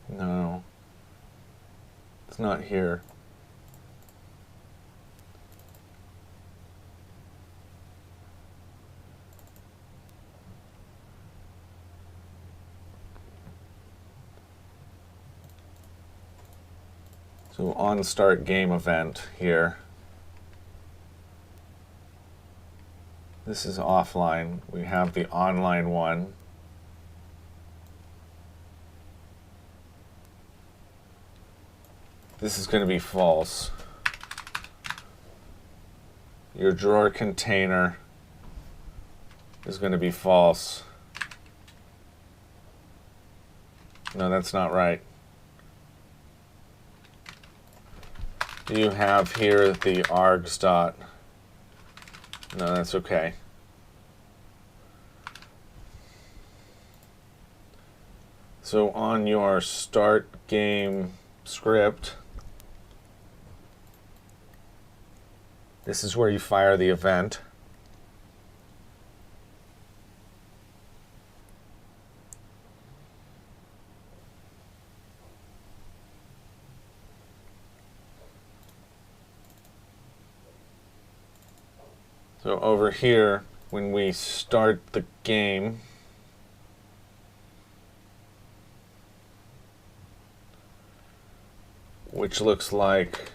no, it's not here. So on start game event here. This is offline. We have the online one. This is going to be false. Your drawer container is going to be false. No, that's not right. You have here the args dot. No, that's okay. So on your start game script, this is where you fire the event. So over here, when we start the game, which looks like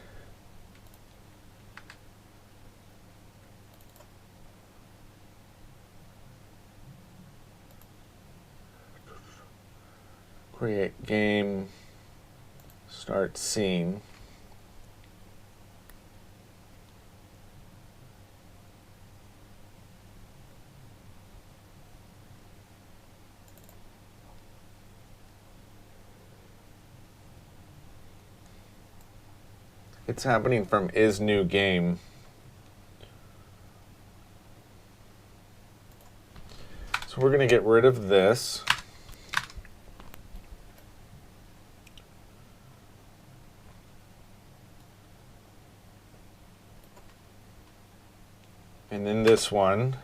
create game, start scene. It's happening from is new game. So we're going to get rid of this. And then this one.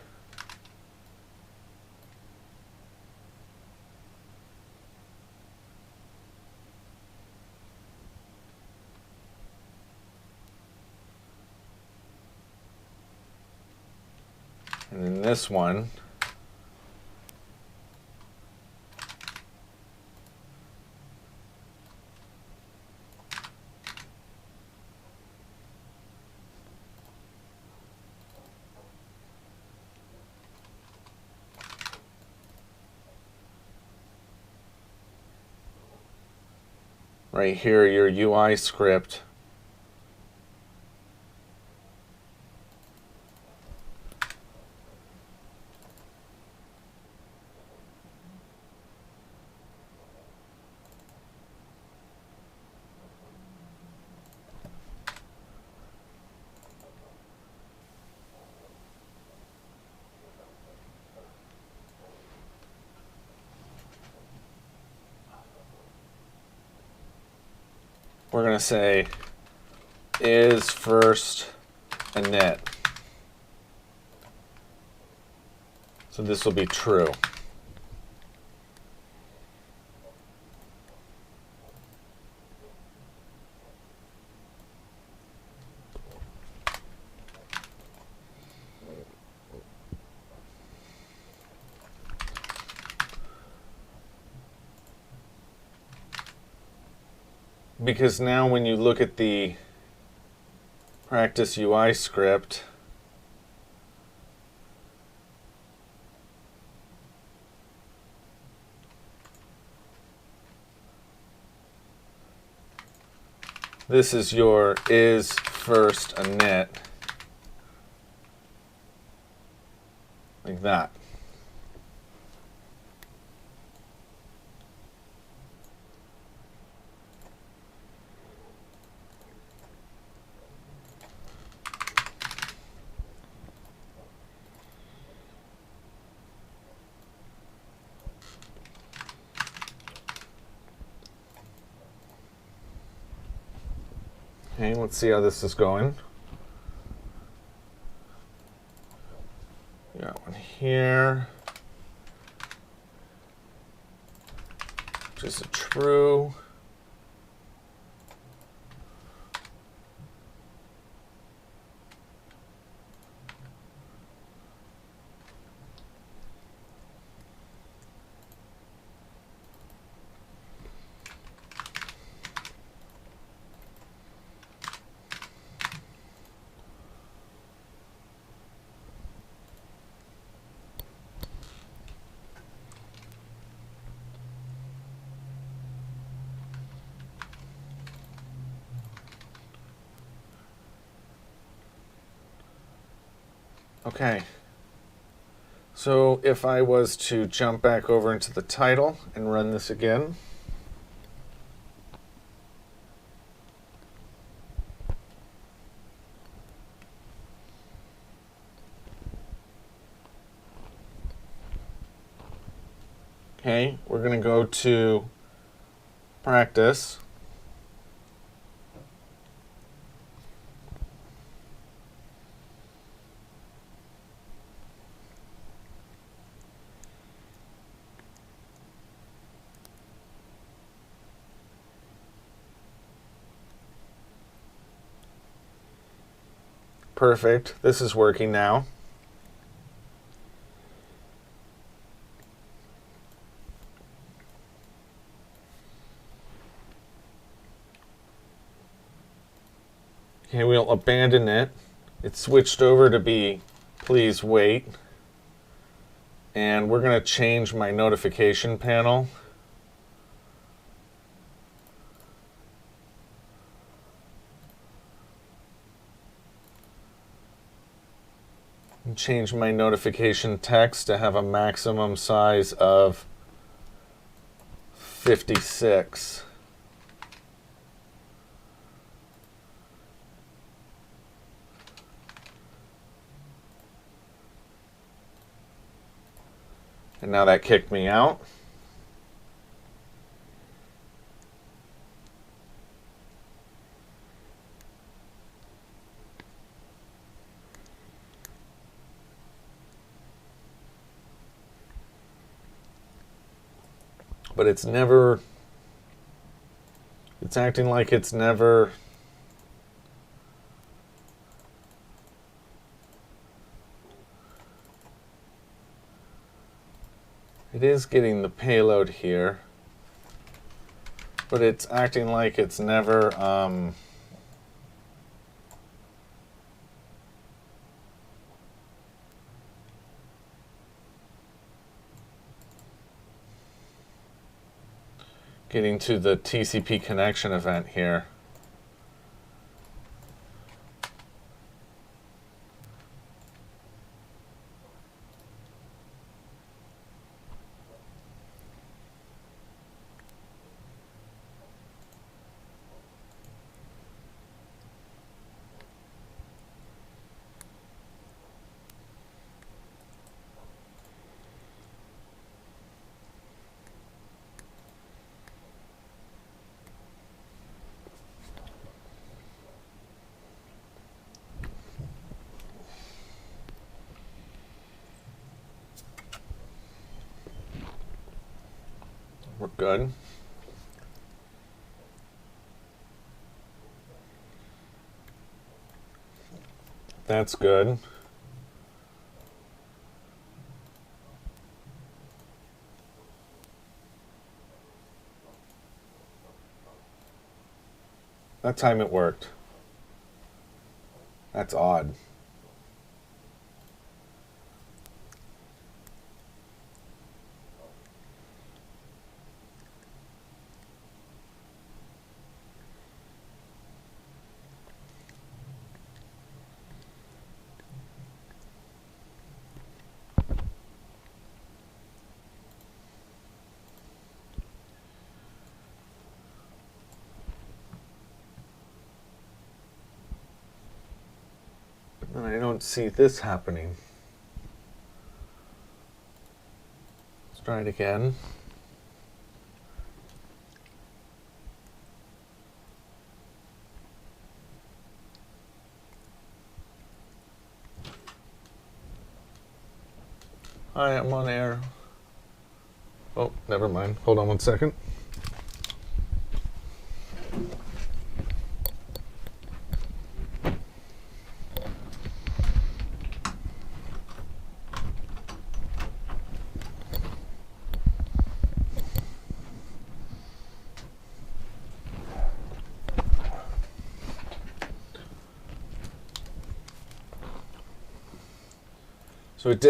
And then this one. Right here, your UI script. we're going to say is first init. So this will be true. Because now when you look at the practice UI script, this is your is first init, like that. Okay, let's see how this is going. Got one here, which is a true. Okay, so if I was to jump back over into the title and run this again, okay, we're going to go to practice. Perfect. This is working now. Okay, we'll abandon it. It switched over to be please wait. And we're going to change my notification panel. Change my notification text to have a maximum size of 56. And now that kicked me out. But it's never, it's acting like it's never it is getting the payload here, but it's acting like it's never getting to the TCP connection event here. good. That's good. That time it worked. That's odd. And I don't see this happening. Let's try it again. Hi, I'm on air. Oh, never mind. Hold on one second. So it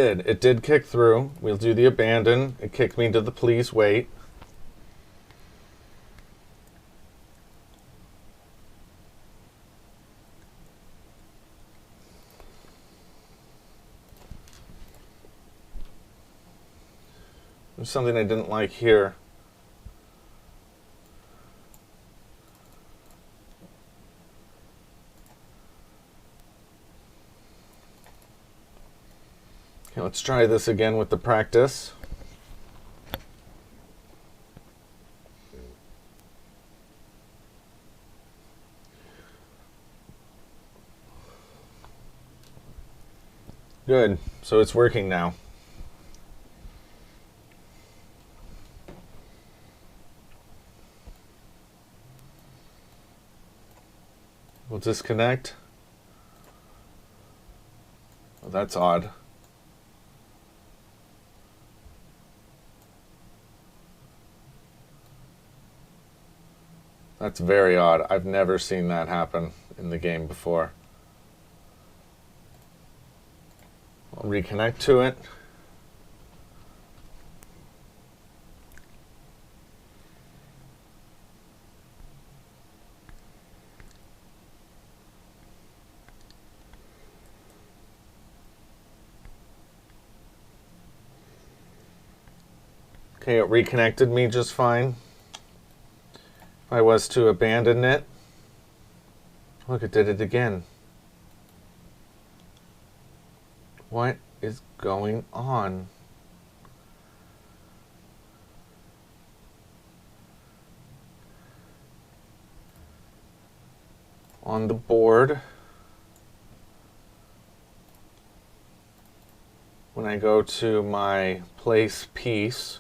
did kick through. We'll do the abandon. It kicked me to the please wait. There's something I didn't like here. Okay, let's try this again with the practice. Good, so it's working now. We'll disconnect. Well, that's odd. That's very odd. I've never seen that happen in the game before. I'll reconnect to it. Okay, it reconnected me just fine. If I was to abandon it, look, it did it again. What is going on? On the board, when I go to my place piece,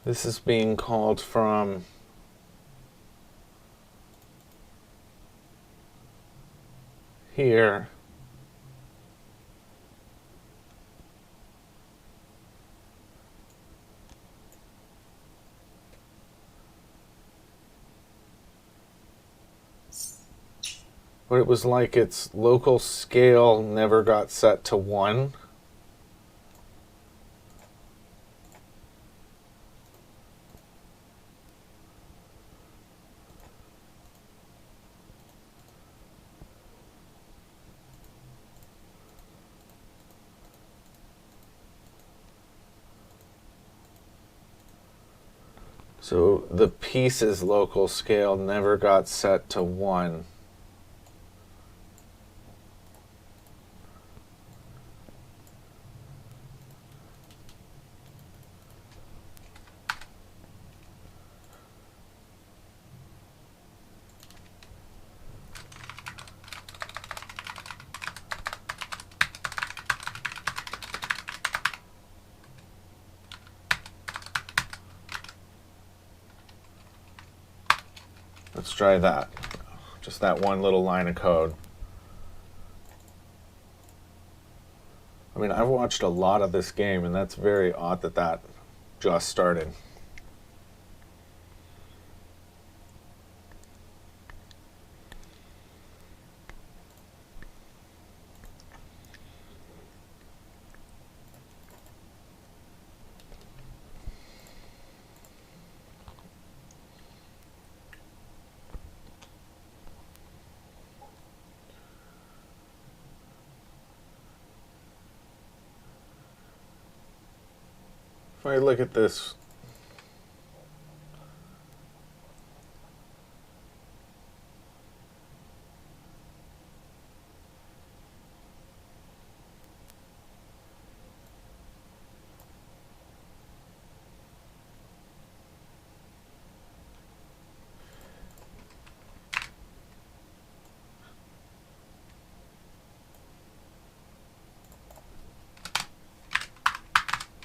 this is being called from here. But it was like its local scale never got set to 1. So the pieces local scale never got set to 1. Let's try that. Just that one little line of code. I mean, I've watched a lot of this game, and that's very odd that that just started. If I look at this,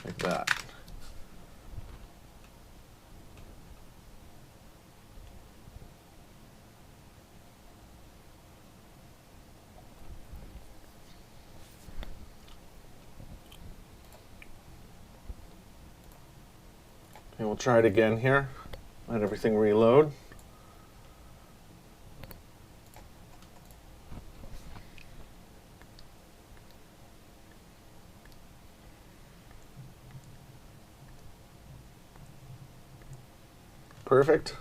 like that. And we'll try it again here. Let everything reload. Perfect.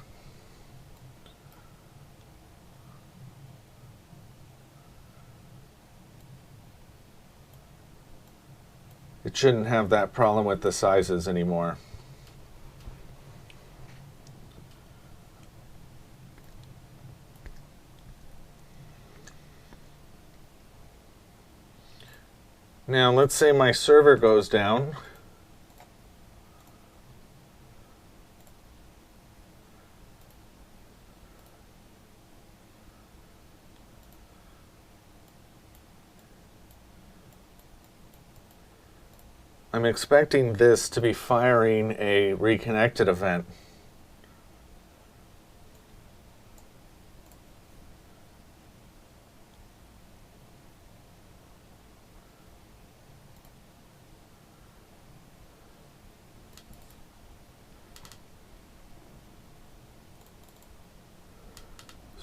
It shouldn't have that problem with the sizes anymore. Now let's say my server goes down. I'm expecting this to be firing a reconnected event.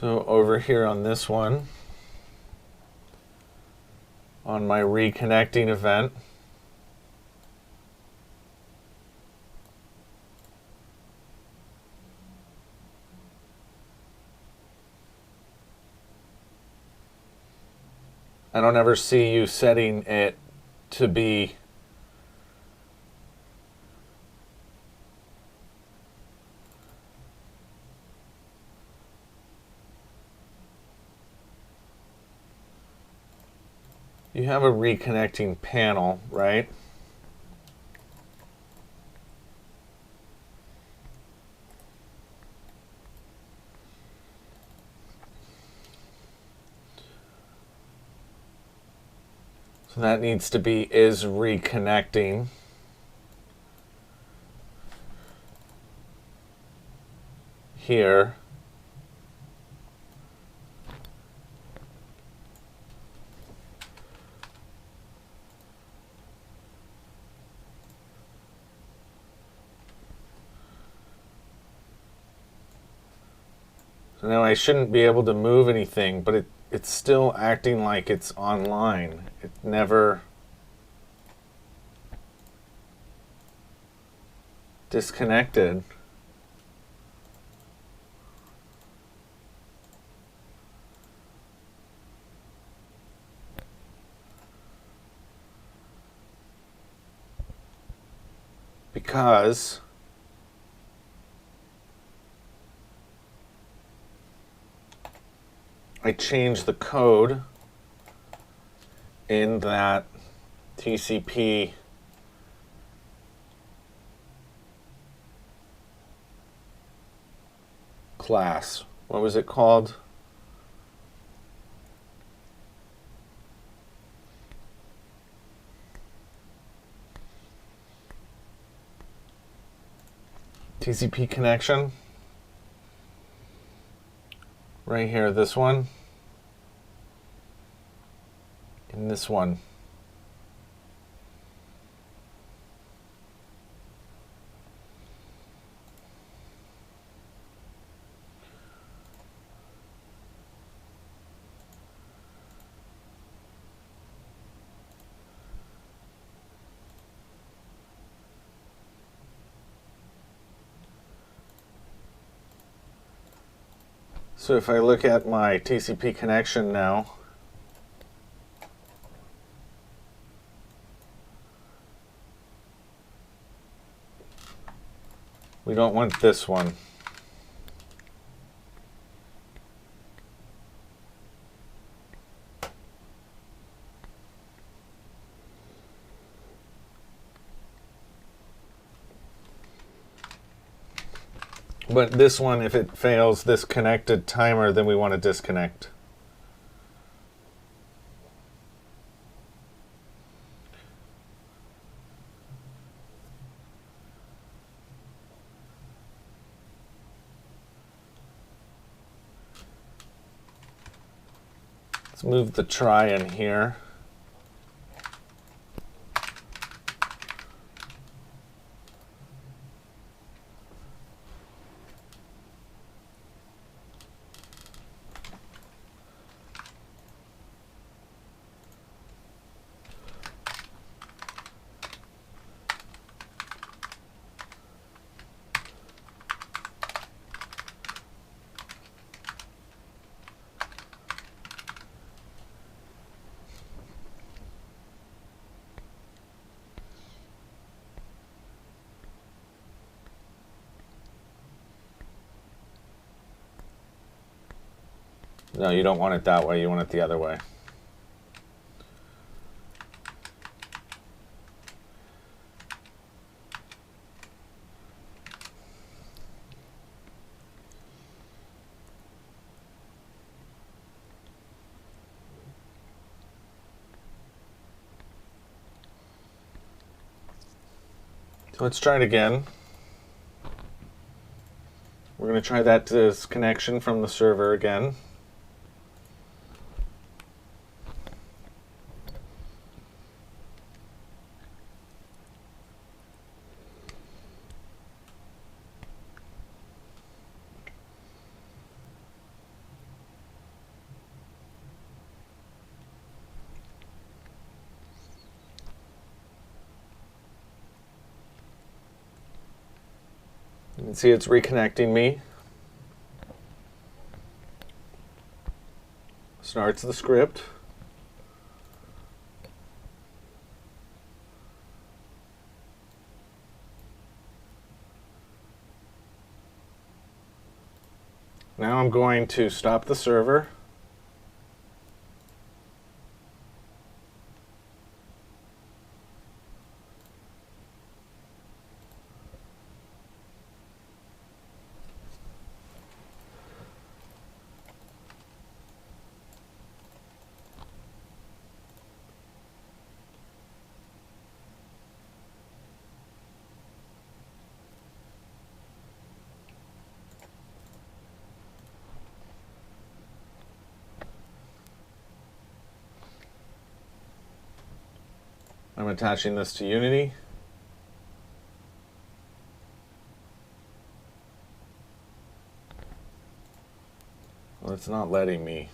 So over here on this one, on my reconnecting event, I don't ever see you setting it to be you have a reconnecting panel, right? So that needs to be is reconnecting. Here. So now I shouldn't be able to move anything, but it's still acting like it's online. It never disconnected. Because I change the code in that TCP class. What was it called? TCP connection. Right here, this one. And this one. So if I look at my TCP connection now, we don't want this one. But this one, if it fails this connected timer, then we want to disconnect. Let's move the try in here. No, you don't want it that way. You want it the other way. So let's try it again. We're going to try that disconnection from the server again. You can see it's reconnecting me. Starts the script. Now I'm going to stop the server. I'm attaching this to Unity. Well, it's not letting me.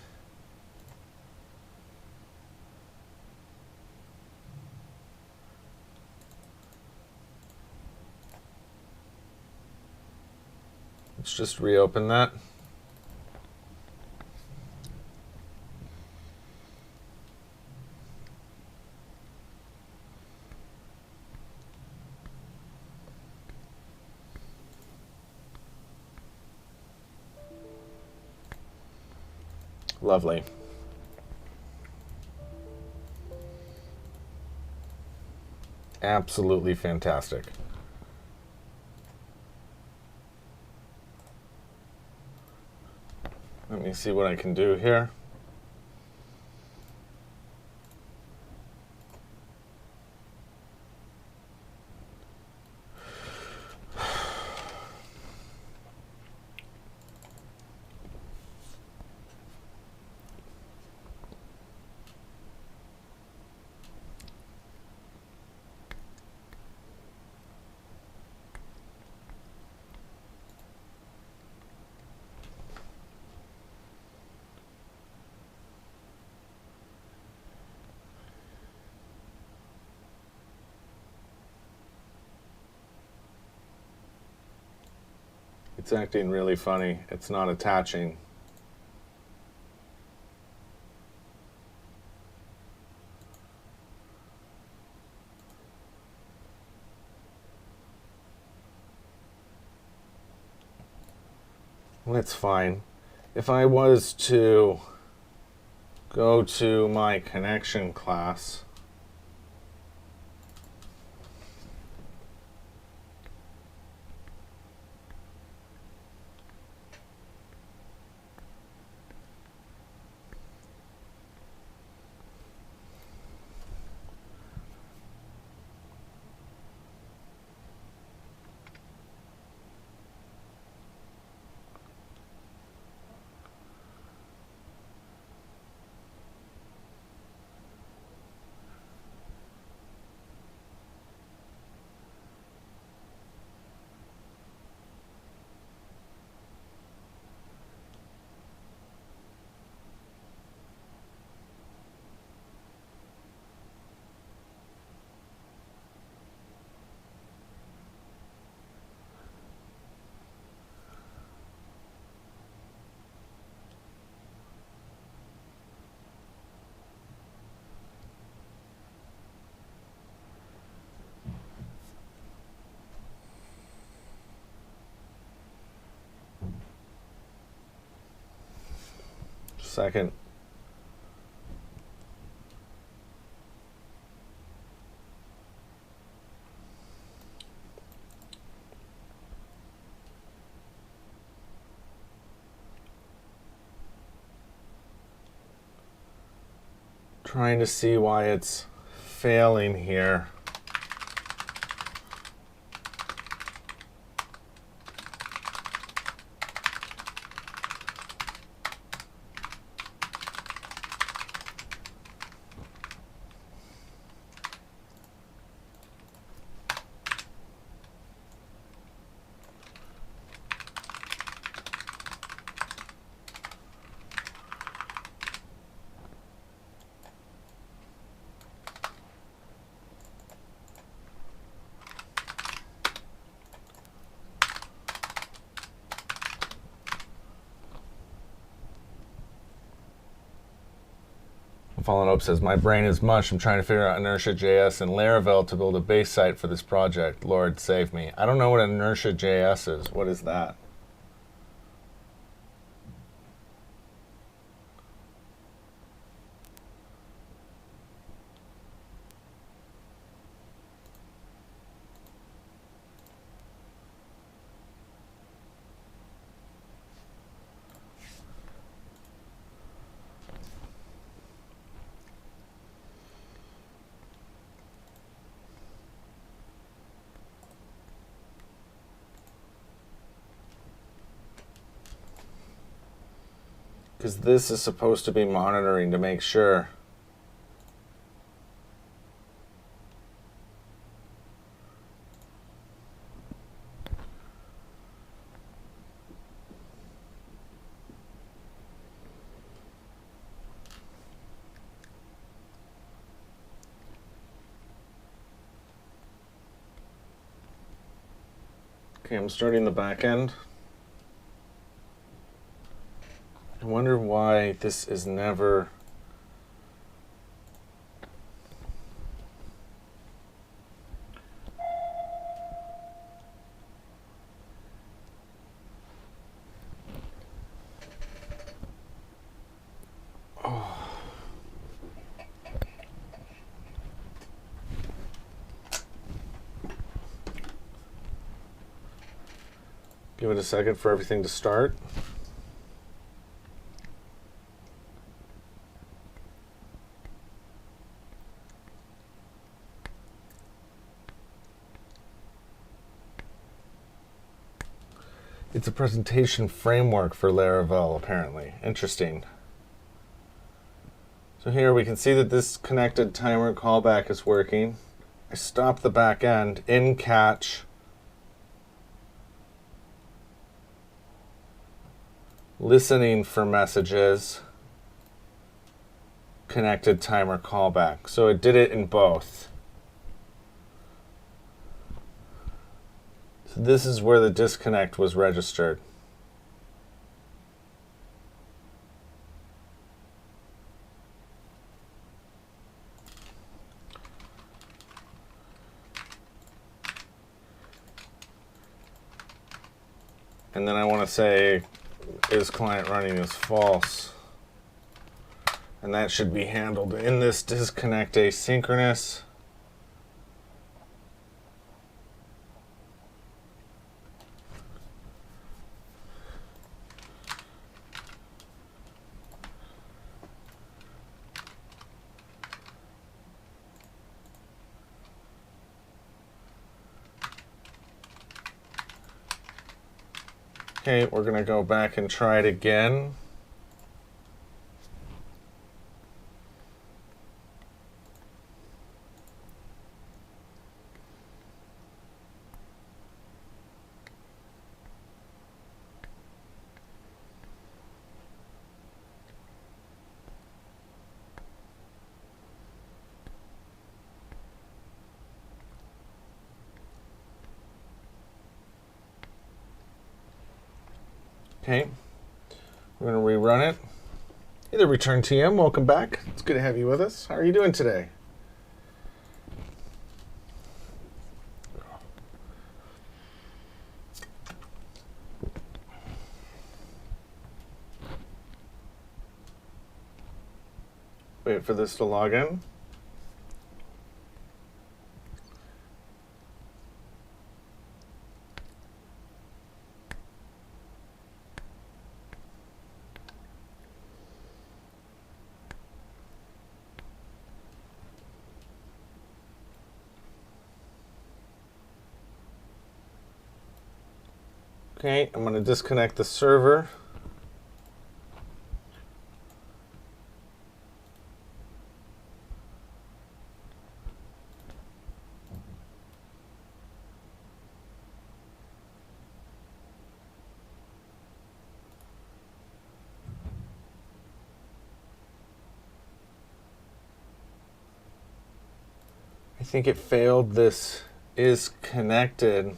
Let's just reopen that. Lovely. Absolutely fantastic. Let me see what I can do here. It's acting really funny. It's not attaching. That's fine. If I was to go to my connection class, second. Trying to see why it's failing here. Fallen Hope says, my brain is mush. I'm trying to figure out Inertia.js and Laravel to build a base site for this project. Lord, save me. I don't know what Inertia.js is. What is that? Because this is supposed to be monitoring to make sure. Okay, I'm starting the back end. I wonder why this is never... Give it a second for everything to start. It's a presentation framework for Laravel, apparently. Interesting. So here we can see that this connected timer callback is working. I stop the back end, in catch, listening for messages, connected timer callback. So it did it in both. So this is where the disconnect was registered. And then I want to say, is client running is false. And that should be handled in this disconnect asynchronous. Okay, we're going to go back and try it again. Okay, we're going to rerun it. Hey there, Return TM. Welcome back. It's good to have you with us. How are you doing today? Wait for this to log in. Okay, I'm going to disconnect the server. I think it failed. This is connected.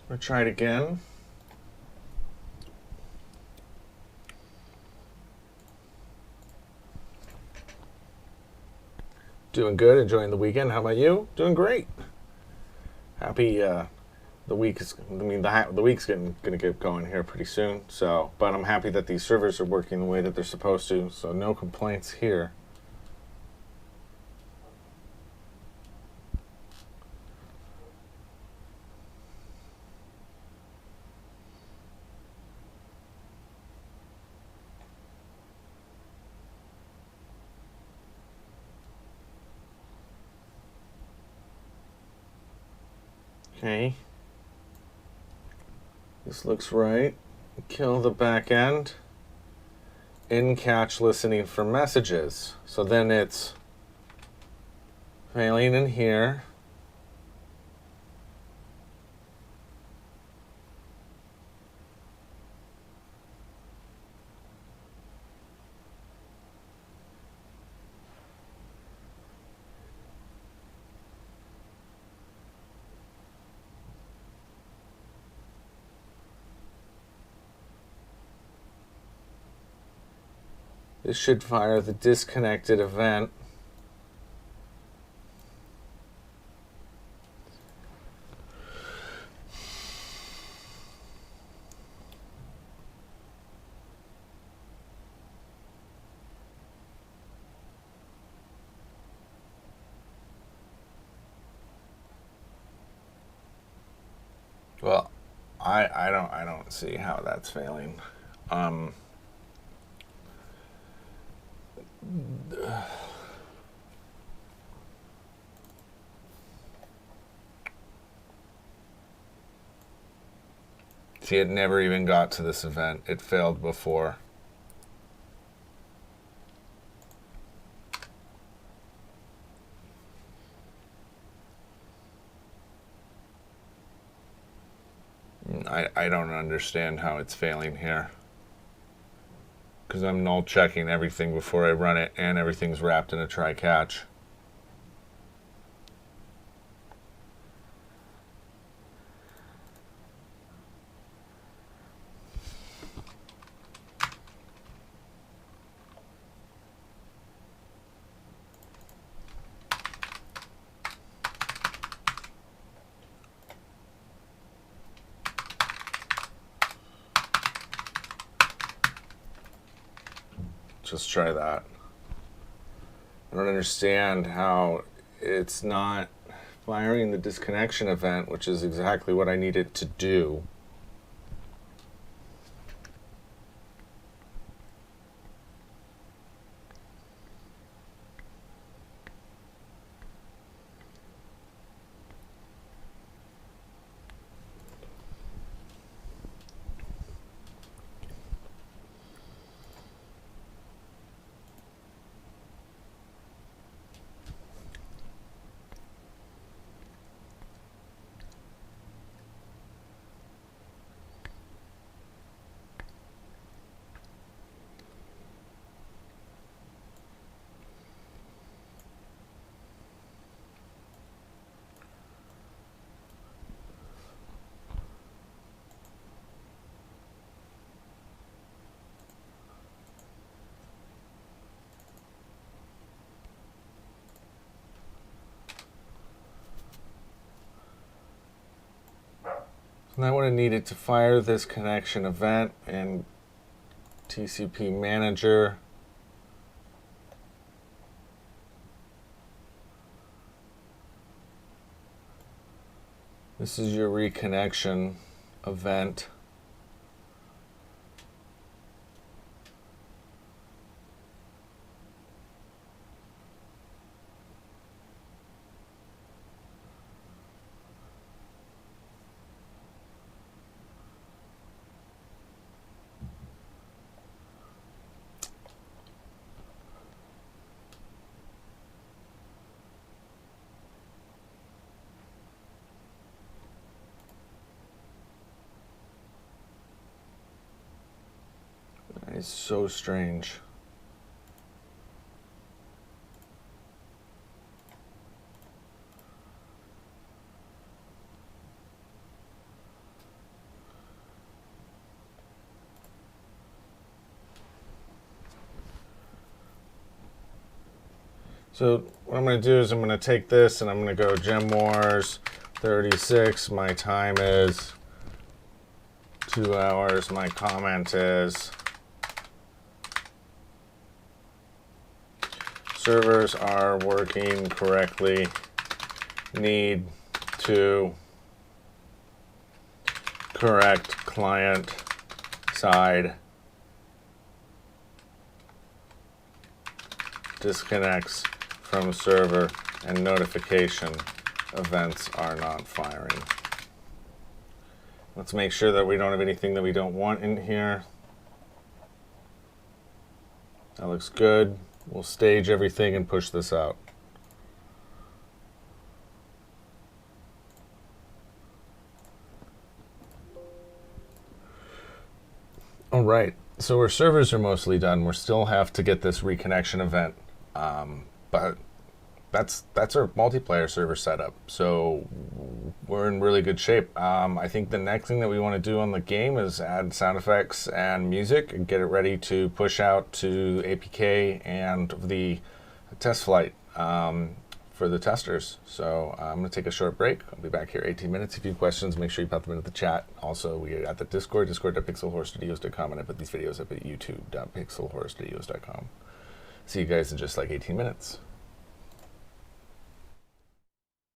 We'll try it again. Doing good, enjoying the weekend. How about you? Doing great. Happy the week is. I mean, the week's going to get going here pretty soon. So, but I'm happy that these servers are working the way that they're supposed to. So no complaints here. Okay. This looks right. Kill the back end. In catch listening for messages. So then it's failing in here. This should fire the disconnected event. Well, I don't see how that's failing. See, it never even got to this event. It failed before. I don't understand how it's failing here. Because I'm null checking everything before I run it, and everything's wrapped in a try catch. Just try that. I don't understand how it's not firing the disconnection event, which is exactly what I need it to do. And I would have needed to fire this connection event in TCP manager. This is your reconnection event. It's so strange. So what I'm going to do is I'm going to take this and I'm going to go Gem Wars 36. My time is 2 hours. My comment is servers are working correctly. Need to correct client side disconnects from server and notification events are not firing. Let's make sure that we don't have anything that we don't want in here. That looks good. We'll stage everything and push this out. All right, so our servers are mostly done. We still have to get this reconnection event, but that's our multiplayer server setup. So we're in really good shape. I think the next thing that we want to do on the game is add sound effects and music and get it ready to push out to APK and the test flight for the testers. So I'm going to take a short break. I'll be back here 18 minutes. If you have questions, make sure you pop them into the chat. Also, we are at the Discord, discord.pixelhorrorstudios.com, and I put these videos up at youtube.pixelhorrorstudios.com. See you guys in just like 18 minutes.